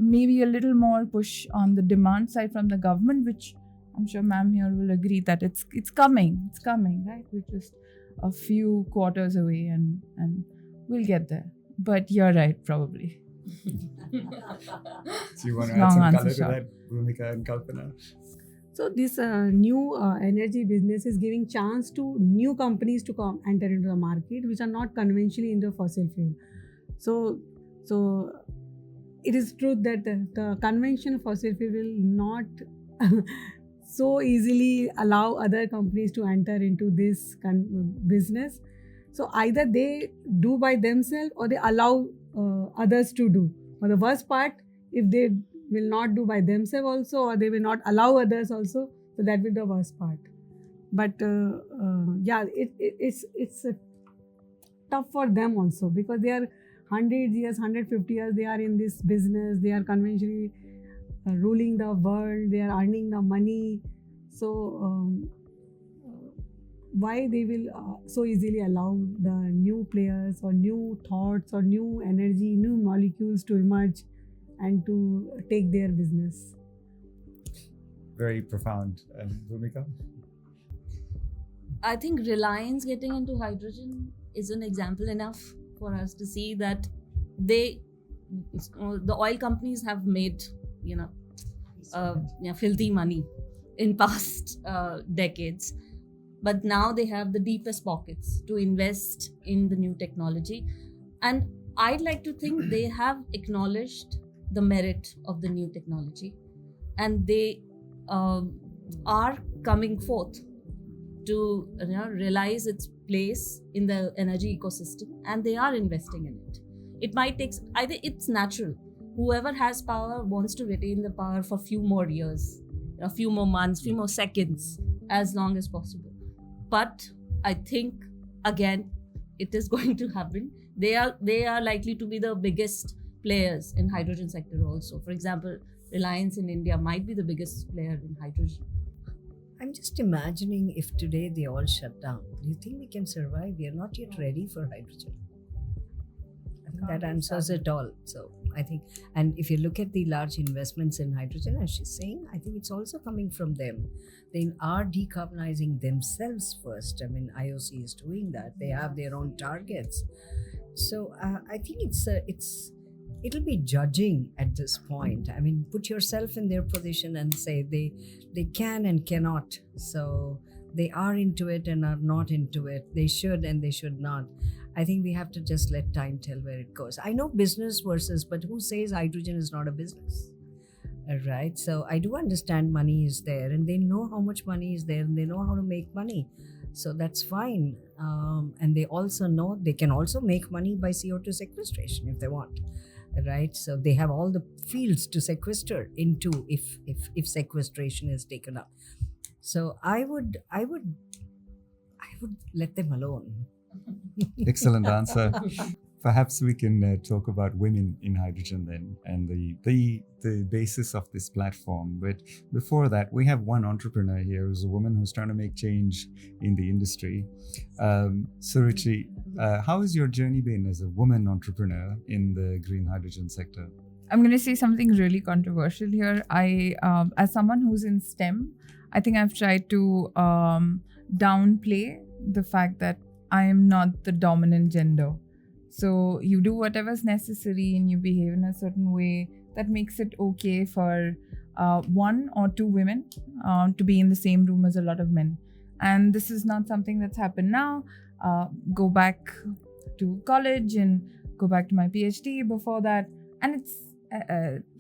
maybe a little more push on the demand side from the government, which I'm sure ma'am here will agree that it's coming. It's coming, right? We're just a few quarters away and we'll get there. But you're right, probably. So you want to add some color to that, Bhumika and Kalpana? So this new energy business is giving chance to new companies to come enter into the market, which are not conventionally in the fossil fuel. So it is true that the conventional fossil fuel will not so easily allow other companies to enter into this business. So either they do by themselves or they allow others to do. Or the worst part, if they will not do by themselves also, or they will not allow others also, so that will be the worst part. But it's tough for them also, because they are 100 years, 150 years, they are in this business, they are conventionally ruling the world, they are earning the money. So why they will so easily allow the new players or new thoughts or new energy, new molecules to emerge and to take their business? Very profound. And Bhumika? I think Reliance getting into hydrogen is an example enough for us to see that the oil companies have made filthy money in past decades, but now they have the deepest pockets to invest in the new technology. And I'd like to think they have acknowledged the merit of the new technology, and they are coming forth to realize its place in the energy ecosystem, and they are investing in it. It might take, I think it's natural. Whoever has power wants to retain the power for a few more years, a few more months, few more seconds, as long as possible. But I think, again, it is going to happen. They are likely to be the biggest players in hydrogen sector also. For example, Reliance in India might be the biggest player in hydrogen. I'm just imagining if today they all shut down. Do you think we can survive? We are not yet ready for hydrogen. I think that answers it all. So I think, and if you look at the large investments in hydrogen, as she's saying, I think it's also coming from them. They are decarbonizing themselves first. I mean, IOC is doing that. They have their own targets. So I think it'll be judging at this point. I mean, put yourself in their position and say they can and cannot. So they are into it and are not into it. They should and they should not. I think we have to just let time tell where it goes. I know business versus, but who says hydrogen is not a business? Right? So I do understand money is there, and they know how much money is there, and they know how to make money. So that's fine. And they also know they can also make money by CO2 sequestration if they want. Right? So they have all the fields to sequester into if sequestration is taken up. So I would let them alone. Excellent answer. Perhaps we can talk about women in hydrogen then, and the basis of this platform. But before that, we have one entrepreneur here who's a woman who's trying to make change in the industry. Suruchi, how has your journey been as a woman entrepreneur in the green hydrogen sector? I'm going to say something really controversial here. As someone who's in STEM, I think I've tried to downplay the fact that I am not the dominant gender. So you do whatever's necessary and you behave in a certain way that makes it okay for one or two women to be in the same room as a lot of men. And this is not something that's happened now. Go back to college and go back to my PhD before that. And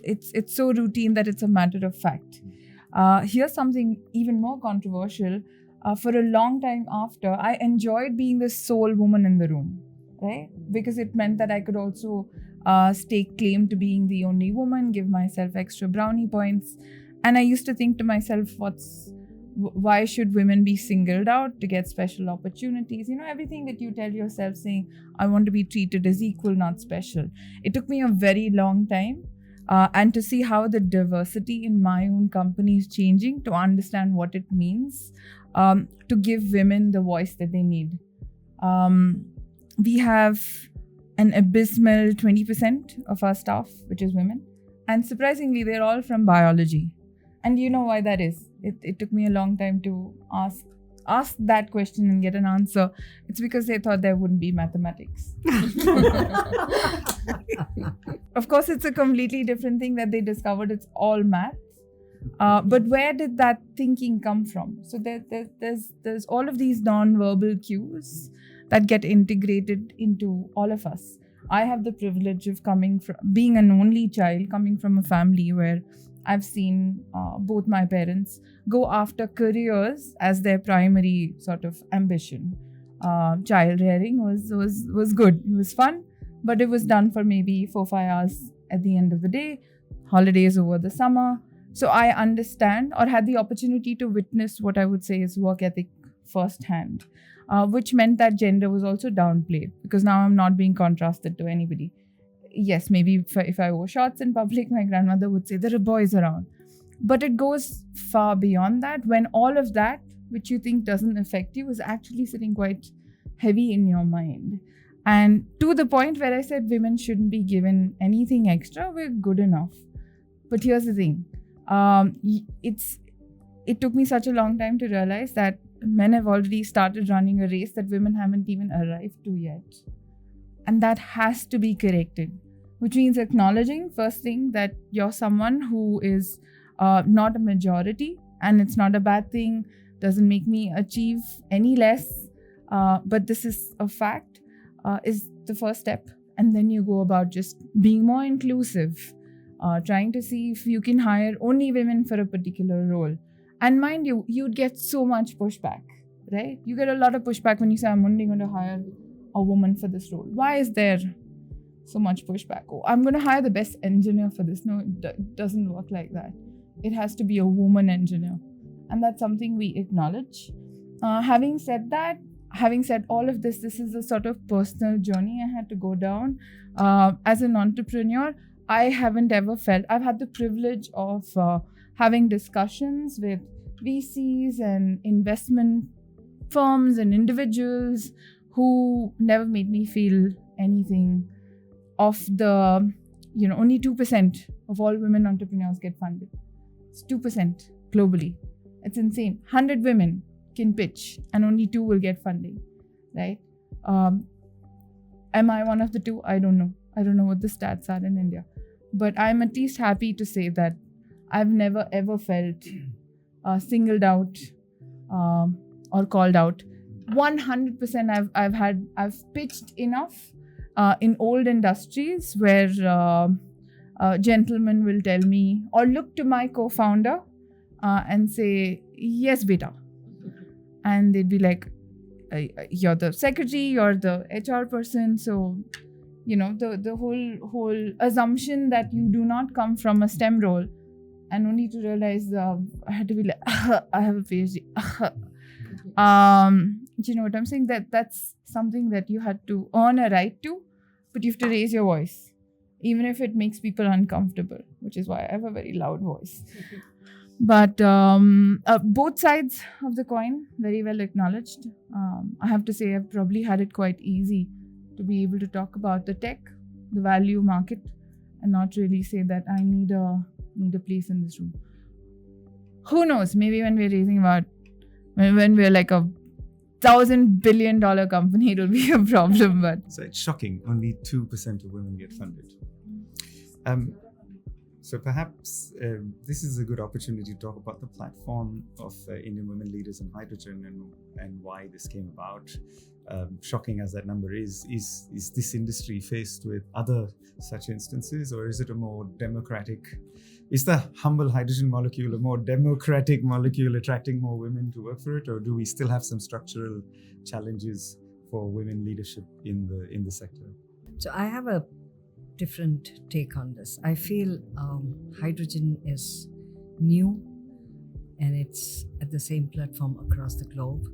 it's so routine that it's a matter of fact. Here's something even more controversial. For a long time after, I enjoyed being the sole woman in the room, right? Because it meant that I could also stake claim to being the only woman, give myself extra brownie points. And I used to think to myself, why should women be singled out to get special opportunities? You know, everything that you tell yourself saying, I want to be treated as equal, not special. It took me a very long time. And to see how the diversity in my own company is changing, to understand what it means to give women the voice that they need. We have an abysmal 20% of our staff, which is women. And surprisingly, they're all from biology. And you know why that is. It took me a long time to ask that question and get an answer. It's because they thought there wouldn't be mathematics. Of course, it's a completely different thing that they discovered. It's all math. But where did that thinking come from? So there's all of these non-verbal cues that get integrated into all of us. I have the privilege of being an only child, coming from a family where I've seen both my parents go after careers as their primary sort of ambition. Child rearing was good. It was fun, but it was done for maybe 4-5 hours at the end of the day, holidays over the summer. So I understand, or had the opportunity to witness what I would say is work ethic firsthand, which meant that gender was also downplayed, because now I'm not being contrasted to anybody. Yes, maybe if I wore shorts in public, my grandmother would say, there are boys around. But it goes far beyond that, when all of that, which you think doesn't affect you, is actually sitting quite heavy in your mind. And to the point where I said women shouldn't be given anything extra, we're good enough. But here's the thing. It took me such a long time to realize that men have already started running a race that women haven't even arrived to yet. And that has to be corrected, which means acknowledging, first thing, that you're someone who is not a majority, and it's not a bad thing, doesn't make me achieve any less, but this is a fact, is the first step. and then you go about just being more inclusive, trying to see if you can hire only women for a particular role. And mind you, you'd get so much pushback, right? You get a lot of pushback when you say, I'm only going to hire a woman for this role. Why is there so much pushback? Oh, I'm going to hire the best engineer for this. No, it doesn't work like that. It has to be a woman engineer. And that's something we acknowledge. Having said all of this, this is a sort of personal journey I had to go down. As an entrepreneur, I haven't ever felt, I've had the privilege of having discussions with VCs and investment firms and individuals who never made me feel anything of the, only 2% of all women entrepreneurs get funded. It's 2% globally. It's insane. 100 women can pitch and only 2 will get funding, right? Am I one of the 2? I don't know. I don't know what the stats are in India. But I'm at least happy to say that I've never ever felt singled out or called out. 100% I've pitched enough in old industries where gentlemen will tell me or look to my co-founder and say, yes, beta. And they'd be like, you're the secretary, you're the HR person. So, the whole assumption that you do not come from a STEM role, and only to realize I had to be like, I have a PhD. You know what I'm saying? That's something that you had to earn a right to, but you have to raise your voice, even if it makes people uncomfortable, which is why I have a very loud voice. But both sides of the coin, very well acknowledged. I have to say I've probably had it quite easy to be able to talk about the tech, the value market, and not really say that I need a place in this room. Who knows? Maybe when we're raising when we're like $1,000 billion company, it'll be a problem. But so it's shocking. Only 2% of women get funded. So perhaps this is a good opportunity to talk about the platform of Indian women leaders in hydrogen and why this came about. Shocking as that number is this industry faced with other such instances, or is it a more democratic? Is the humble hydrogen molecule a more democratic molecule attracting more women to work for it, or do we still have some structural challenges for women leadership in the sector? So I have a different take on this. I feel hydrogen is new and it's at the same platform across the globe.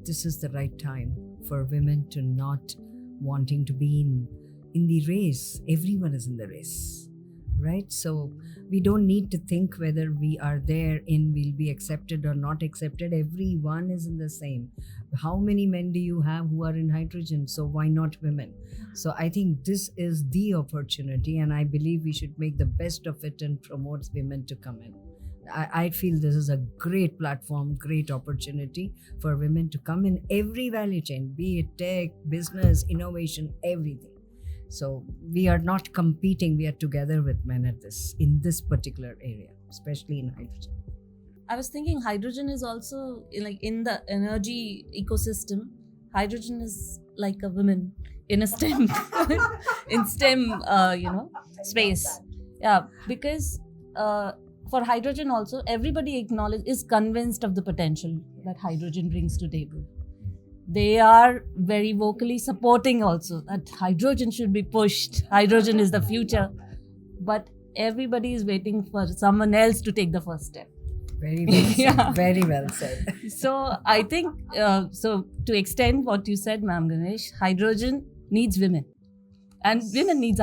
This is the right time for women to not wanting to be in the race. Everyone is in the race, right? So we don't need to think whether we are there in will be accepted or not accepted. Everyone is in the same. How many men do you have who are in hydrogen? So why not women? So I think this is the opportunity, and I believe we should make the best of it and promote women to come in. I feel this is a great platform, great opportunity for women to come in every value chain, be it tech, business, innovation, everything. So we are not competing, we are together with men in this particular area, especially in hydrogen. I was thinking hydrogen is also like in the energy ecosystem. Hydrogen is like a woman in a STEM, in STEM, space. Yeah, because for hydrogen also, everybody is convinced of the potential that hydrogen brings to table. They are very vocally supporting also that hydrogen should be pushed. Hydrogen is the future. But everybody is waiting for someone else to take the first step. Very well said. Yeah. Very well said. So I think, to extend what you said, Ma'am Ganesh, hydrogen needs women. And women need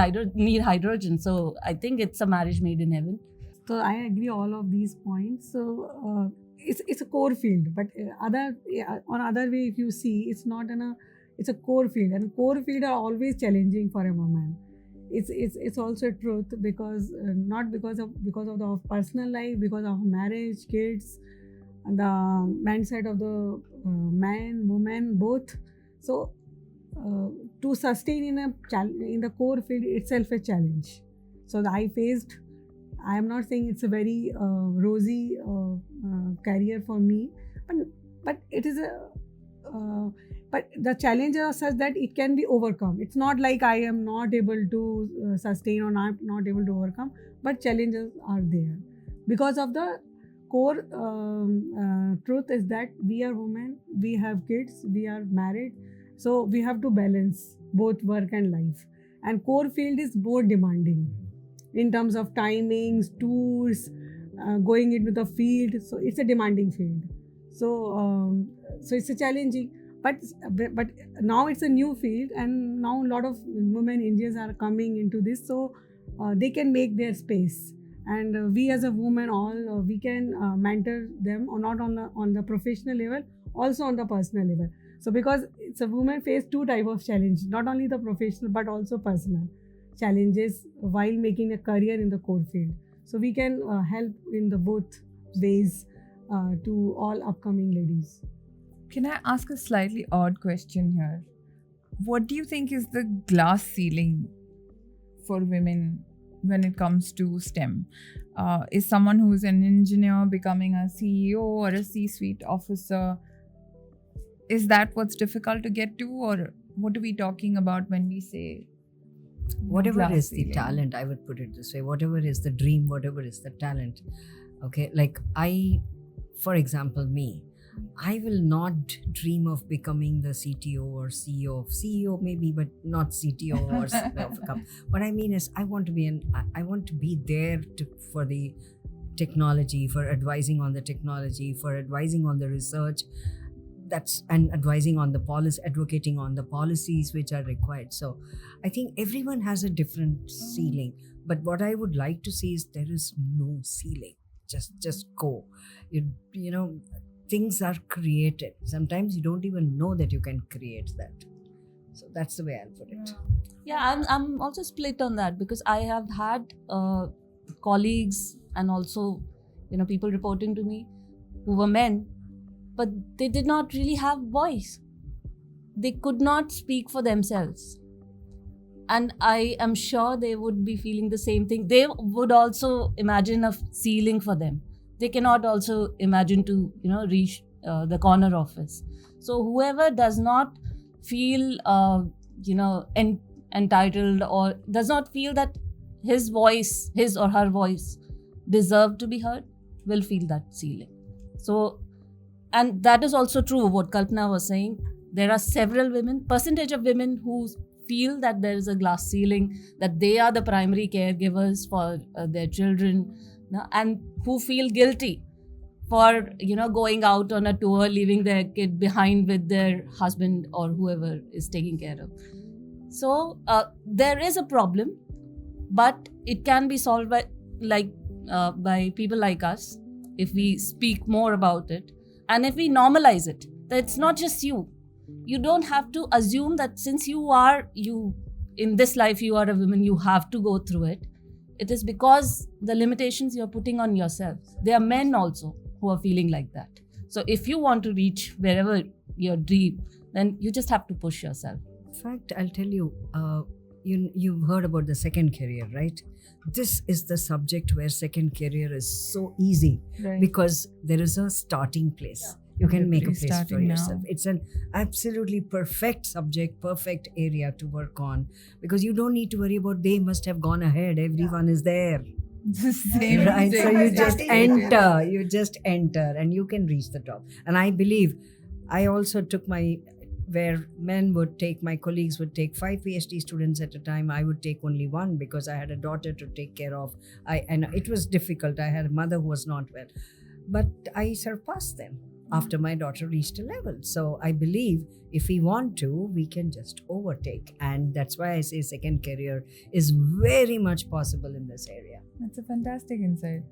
hydrogen. So I think it's a marriage made in heaven. So I agree all of these points. So it's a core field, but on other way, if you see, it's a core field, and core field are always challenging for a woman. It's also a truth because not because of the personal life, because of marriage, kids, and the mindset of the man, woman, both. So to sustain in the core field itself a challenge. So I am not saying it's a very rosy career for me, but it is But the challenges are such that it can be overcome. It's not like I am not able to sustain or not able to overcome, but challenges are there. Because of the core truth is that we are women, we have kids, we are married, so we have to balance both work and life. And core field is more demanding in terms of timings, tours, going into the field. So it's a demanding field. So it's a challenging. But now it's a new field, and now a lot of women Indians are coming into this, so they can make their space. And we as a woman, all we can mentor them, or not on the professional level, also on the personal level. So because it's a woman face two type of challenge, not only the professional but also personal challenges while making a career in the core field. So we can help in the both ways to all upcoming ladies. Can I ask a slightly odd question here? What do you think is the glass ceiling for women when it comes to STEM? Is someone who is an engineer becoming a CEO or a C-suite officer, is that what's difficult to get to, or what are we talking about when we say Whatever glass is the ceiling? talent, I would put it this way, whatever is the dream, whatever is the talent. Okay, like for example, me, I will not dream of becoming the CTO or CEO maybe, but not CTO or CEO of a company. What I mean is, I want to be there for the technology, for advising on the technology, for advising on the research, and advising on the policy, advocating on the policies which are required. So I think everyone has a different ceiling, but what I would like to see is there is no ceiling. Just go. You know, things are created. Sometimes you don't even know that you can create that. So that's the way I'll put it. Yeah, I'm also split on that, because I have had colleagues and also, people reporting to me who were men, but they did not really have voice. They could not speak for themselves. And I am sure they would be feeling the same thing. They would also imagine a ceiling for them. They cannot also imagine to, reach the corner office. So whoever does not feel, entitled, or does not feel that his or her voice deserve to be heard, will feel that ceiling. So, and that is also true what Kalpana was saying. There are several percentage of women who feel that there is a glass ceiling, that they are the primary caregivers for their children, and who feel guilty for going out on a tour, leaving their kid behind with their husband or whoever is taking care of. So there is a problem, but it can be solved by people like us if we speak more about it, and if we normalize it. That it's not just you. You don't have to assume that since you in this life you are a woman, you have to go through it. It is because the limitations you're putting on yourself. There are men also who are feeling like that. So if you want to reach wherever your dream, then you just have to push yourself. In fact, I'll tell you, you've heard about the second career, right? This is the subject where second career is so easy, Right. because there is a starting place. You can make a Everybody's place for starting yourself. now. It's an absolutely perfect subject, perfect area to work on, because you don't need to worry about they must have gone ahead. Everyone is there. The same Right, so you thing. just enter and you can reach the top. And I believe I also took where my colleagues would take 5 PhD students at a time, I would take only 1, because I had a daughter to take care of. And it was difficult. I had a mother who was not well, but I surpassed them after my daughter reached a level. So I believe if we want to, we can just overtake. And that's why I say second career is very much possible in this area. That's a fantastic insight.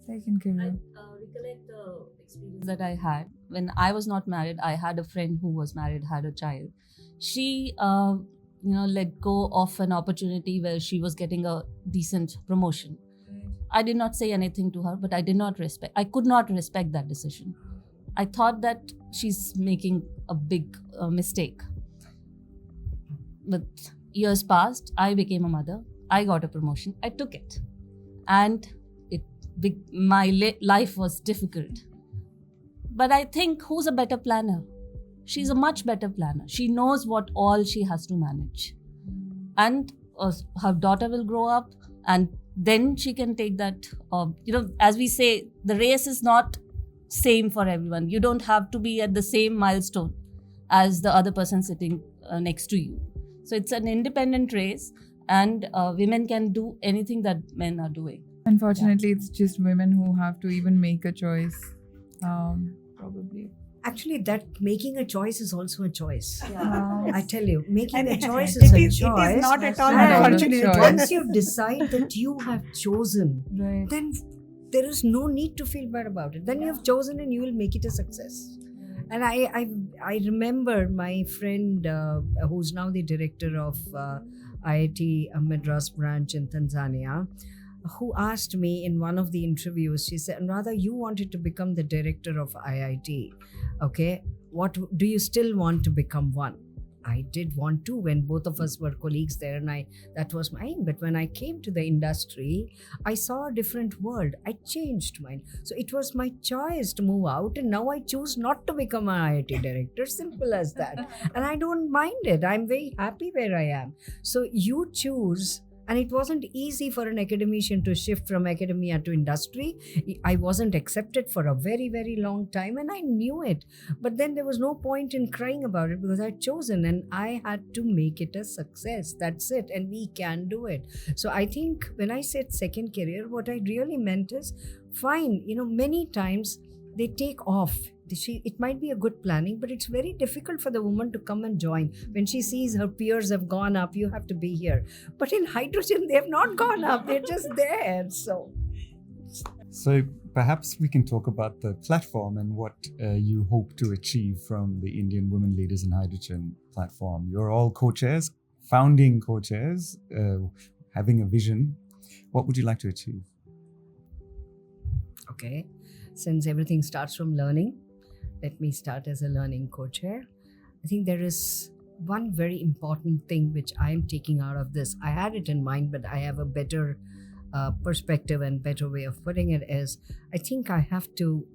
Second career. I recollect the experience that I had when I was not married. I had a friend who was married, had a child. She, let go of an opportunity where she was getting a decent promotion. I did not say anything to her, but I could not respect that decision. I thought that she's making a big mistake. But years passed, I became a mother. I got a promotion. I took it. And my life was difficult. But I think, who's a better planner? she's a much better planner. She knows what all she has to manage. And her daughter will grow up, and then she can take that, as we say, the race is not same for everyone. You don't have to be at the same milestone as the other person sitting next to you. So it's an independent race, and women can do anything that men are doing. Unfortunately, it's just women who have to even make a choice, probably. Actually, that making a choice is also a choice. Yeah. I tell you, making a And choice it is a is choice. not at all And unfortunate. Choice. once you decide that you have chosen, Right. then there is no need to feel bad about it. Then you have chosen and you will make it a success. And I remember my friend who's now the director of IIT Madras branch in Tanzania, who asked me in one of the interviews, she said, Anuradha, you wanted to become the director of IIT. Okay, what do you still want to become one? I did want to when both of us were colleagues there, and that was my aim. But when I came to the industry, I saw a different world. I changed mine. So it was my choice to move out, and now I choose not to become an IIT director. Simple as that. And I don't mind it. I'm very happy where I am. So you choose. And it wasn't easy for an academician to shift from academia to industry. I wasn't accepted for a very, very long time, and I knew it. But then there was no point in crying about it because I'd chosen and I had to make it a success. That's it. And we can do it. So I think when I said second career, what I really meant is fine. Many times they take off. It might be a good planning, but it's very difficult for the woman to come and join. When she sees her peers have gone up, you have to be here. But in hydrogen, they have not gone up. They're just there. So perhaps we can talk about the platform and what you hope to achieve from the Indian Women Leaders in Hydrogen platform. You're all co-chairs, founding co-chairs, having a vision. What would you like to achieve? Okay. Since everything starts from learning, let me start as a learning co-chair. I think there is one very important thing which I am taking out of this. I had it in mind, but I have a better perspective and better way of putting it is, I think I have to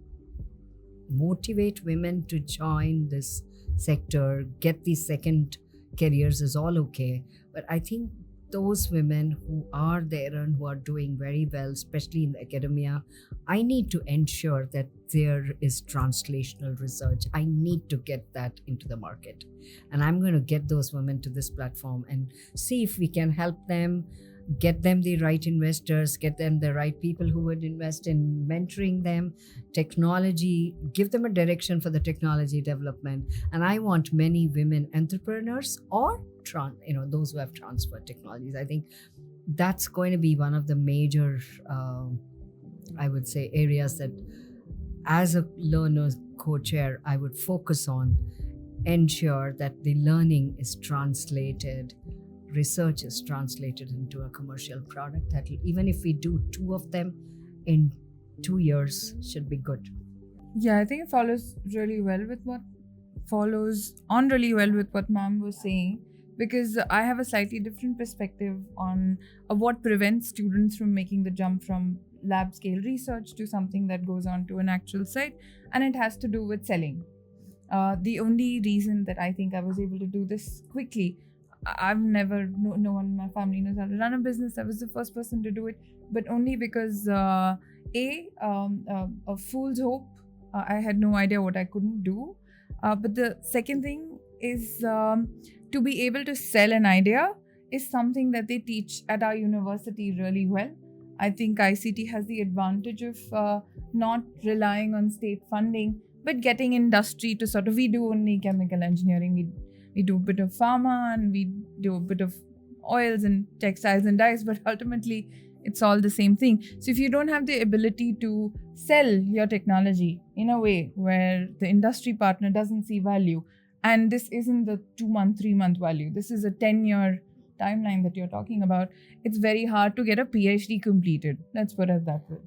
motivate women to join this sector, get these second careers is all okay. But I think those women who are there and who are doing very well, especially in the academia, I need to ensure that there is translational research. I need to get that into the market. And I'm going to get those women to this platform and see if we can help them, get them the right investors, get them the right people who would invest in mentoring them, technology, give them a direction for the technology development. And I want many women entrepreneurs or those who have transferred technologies. I think that's going to be one of the major, I would say, areas that as a learner co-chair, I would focus on, ensure that the learning is translated, research is translated into a commercial product that in if we do 2 of them in 2 years should be good. Yeah, I think it follows really well with what ma'am was saying, because I have a slightly different perspective on what prevents students from making the jump from lab scale research to something that goes on to an actual site, and it has to do with selling. The only reason that I think I was able to do this quickly, no one in my family knows how to run a business. I was the first person to do it, but only because a fool's hope. I had no idea what I couldn't do. But the second thing is to be able to sell an idea is something that they teach at our university really well. I think ICT has the advantage of not relying on state funding, but getting industry to we do only chemical engineering. We do a bit of pharma and we do a bit of oils and textiles and dyes, but ultimately it's all the same thing. So if you don't have the ability to sell your technology in a way where the industry partner doesn't see value, and this isn't the 2-month, 3-month value, this is a 10-year timeline that you're talking about, it's very hard to get a PhD completed. Let's put it that way.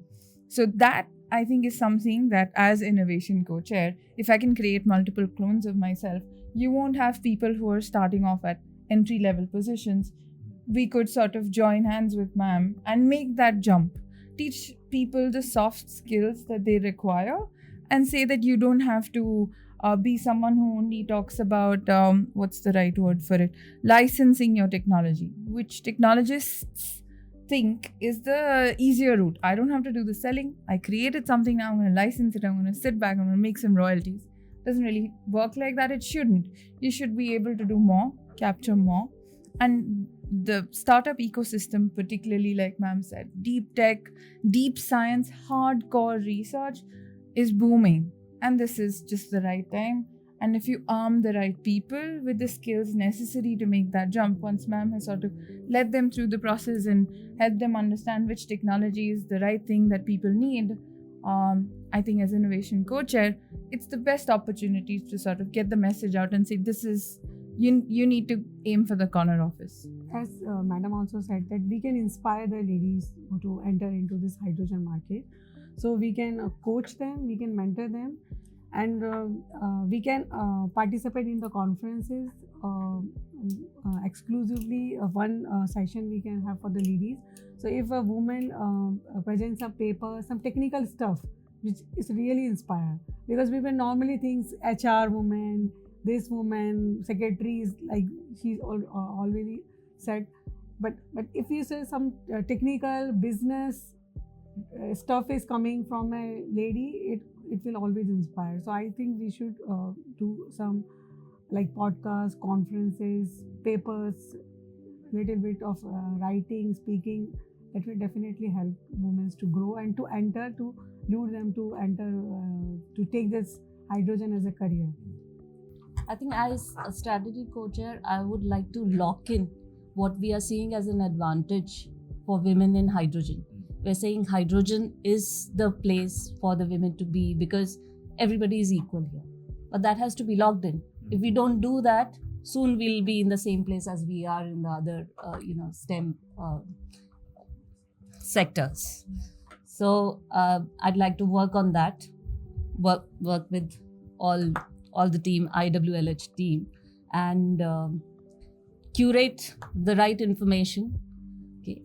So that I think is something that as innovation co-chair, if I can create multiple clones of myself, you won't have people who are starting off at entry-level positions. We could join hands with ma'am and make that jump. Teach people the soft skills that they require and say that you don't have to be someone who only talks about what's the right word for it, licensing your technology, which technologists think is the easier route. I don't have to do the selling. I created something, now I'm going to license it, I'm going to sit back, I'm going to make some royalties. Doesn't really work like that. It shouldn't. You should be able to do more, capture more. And the startup ecosystem, particularly like ma'am said, deep tech, deep science, hardcore research is booming. And this is just the right time. And if you arm the right people with the skills necessary to make that jump, once ma'am has sort of led them through the process and helped them understand which technology is the right thing that people need, I think as innovation co-chair, it's the best opportunity to sort of get the message out and say, this is, you need to aim for the corner office. As Madam also said, that we can inspire the ladies to enter into this hydrogen market. So we can coach them, we can mentor them, and we can participate in the conferences exclusively. One session we can have for the ladies. So if a woman presents a paper, some technical stuff, which is really inspired, because we will normally think HR woman, this woman, secretaries, like she's already said. But if you say some technical business stuff is coming from a lady, it will always inspire. So I think we should do some like podcasts, conferences, papers, little bit of writing, speaking. That will definitely help women to grow and to enter, to lure them to enter, to take this hydrogen as a career. I think as a strategy co-chair, I would like to lock in what we are seeing as an advantage for women in hydrogen. We're saying hydrogen is the place for the women to be because everybody is equal here. But that has to be locked in. If we don't do that, soon we'll be in the same place as we are in the other, STEM sectors. So I'd like to work on that, work with all the team, IWLH team, and curate the right information. Okay.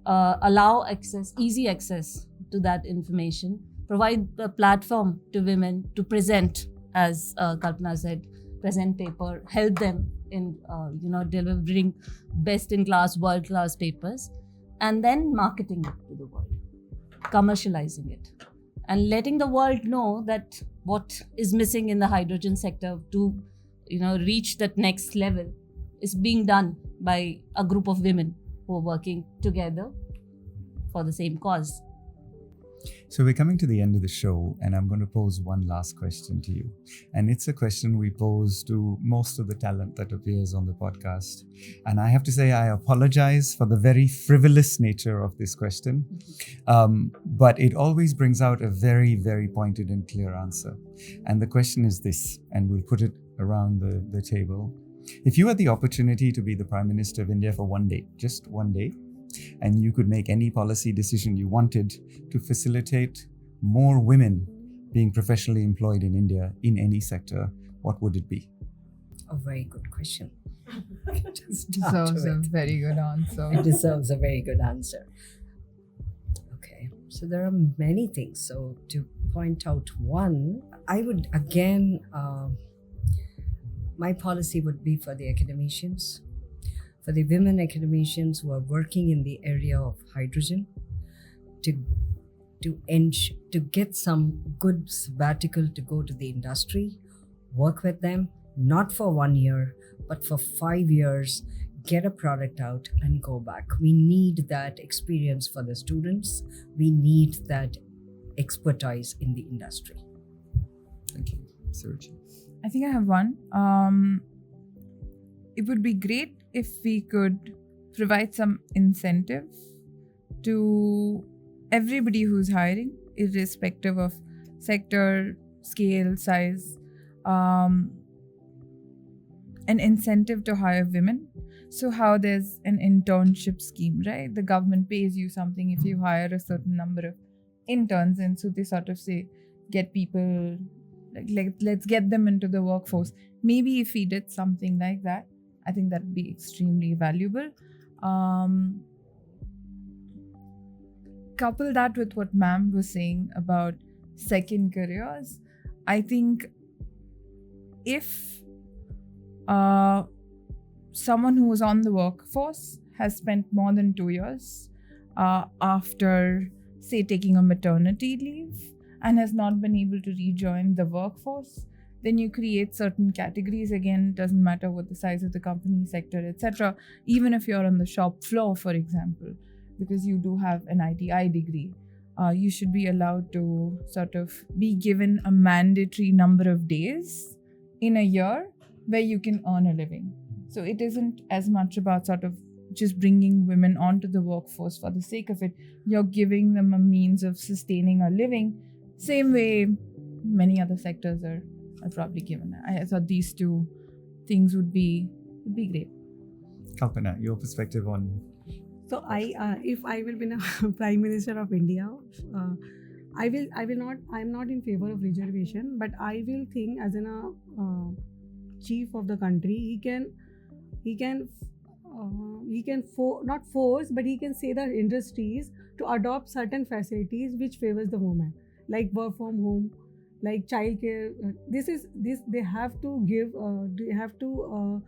Allow access, easy access to that information, provide a platform to women to present, as Kalpana said, present paper, help them in delivering best-in-class, world-class papers, and then marketing it to the world, commercializing it, and letting the world know that what is missing in the hydrogen sector to reach that next level is being done by a group of women who are working together for the same cause. So we're coming to the end of the show, and I'm going to pose one last question to you. And it's a question we pose to most of the talent that appears on the podcast. And I have to say, I apologize for the very frivolous nature of this question. But it always brings out a very, very pointed and clear answer. And the question is this, and we'll put it around the table. If you had the opportunity to be the Prime Minister of India for one day, just one day, and you could make any policy decision you wanted to facilitate more women being professionally employed in India in any sector, what would it be? A very good question. Deserves a very good answer. It deserves a very good answer. Okay, so there are many things. So to point out one, I would again, my policy would be for the academicians, for the women academicians who are working in the area of hydrogen, to get some good sabbatical to go to the industry, work with them, not for 1 year, but for 5 years, get a product out and go back. We need that experience for the students. We need that expertise in the industry. Thank you. Suruchi. I think I have one. It would be great if we could provide some incentive to everybody who's hiring, irrespective of sector, scale, size, an incentive to hire women. So how there's an internship scheme, right? The government pays you something if you hire a certain number of interns, and so they sort of say, get people, like let's get them into the workforce. Maybe if we did something like that, I think that would be extremely valuable. Couple that with what ma'am was saying about second careers. I think if someone who is on the workforce has spent more than 2 years after, say, taking a maternity leave and has not been able to rejoin the workforce, then you create certain categories. Again, doesn't matter what the size of the company, sector, etc. Even if you're on the shop floor, for example, because you do have an ITI degree, you should be allowed to sort of be given a mandatory number of days in a year where you can earn a living. So it isn't as much about sort of just bringing women onto the workforce for the sake of it. You're giving them a means of sustaining a living, same way many other sectors are probably given. I thought these two things would be great. Kalpana, your perspective on... So if I will be the Prime Minister of India, I will not. I am not in favor of reservation, but I will think as a chief of the country, he can not force, but he can say the industries to adopt certain facilities which favors the woman, like work from home, like childcare. They have to give. They have to.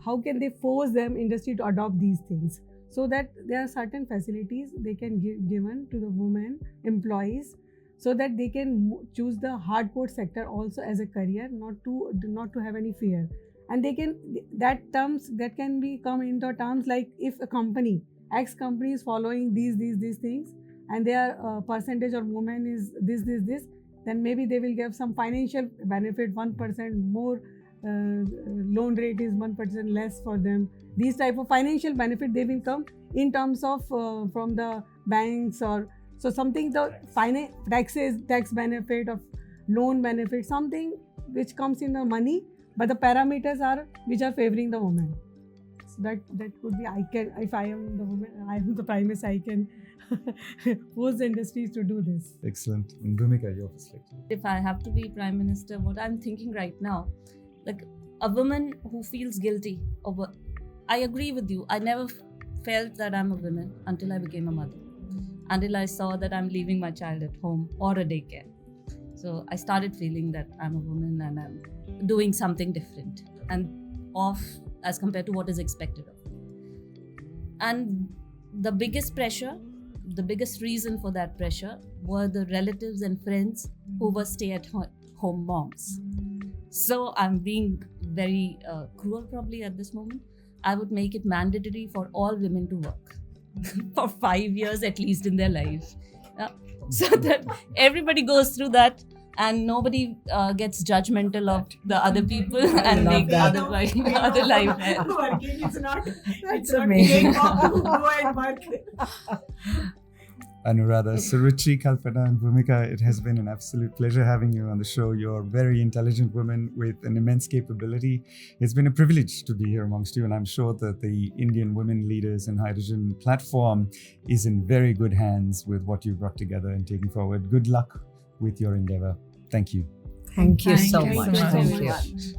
How can they force them industry to adopt these things, so that there are certain facilities they can give given to the women employees, so that they can choose the hardcore sector also as a career, not to have any fear. And they can, that can be come into terms like, if a company, X company is following these things, and their percentage of women is this, then maybe they will give some financial benefit, 1% more. Loan rate is 1% less for them. These type of financial benefit, they will come in terms of from the banks, or so something, the tax benefit of loan benefit, something which comes in the money, but the parameters are which are favoring the woman. So that could be, I can, if I am the woman, I am the Prime Minister, I can force the industries to do this. Excellent. And Bhumika, your perspective. If I have to be Prime Minister, what I'm thinking right now, like a woman who feels guilty over, I agree with you. I never felt that I'm a woman until I became a mother, until I saw that I'm leaving my child at home or a daycare. So I started feeling that I'm a woman and I'm doing something different and off as compared to what is expected of me. And the biggest pressure, the biggest reason for that pressure were the relatives and friends who were stay-at-home moms. So I'm being very cruel probably at this moment. I would make it mandatory for all women to work for 5 years at least in their life. So that everybody goes through that and nobody gets judgmental of the other people and make the other life hell. Working, it's not amazing. Go and work. Anuradha, Suruchi, Kalpana and Bhumika, it has been an absolute pleasure having you on the show. You're a very intelligent woman with an immense capability. It's been a privilege to be here amongst you, and I'm sure that the Indian Women Leaders in Hydrogen platform is in very good hands with what you've brought together and taking forward. Good luck with your endeavor. Thank you. Thank you so Thank you much. so Thank much. you.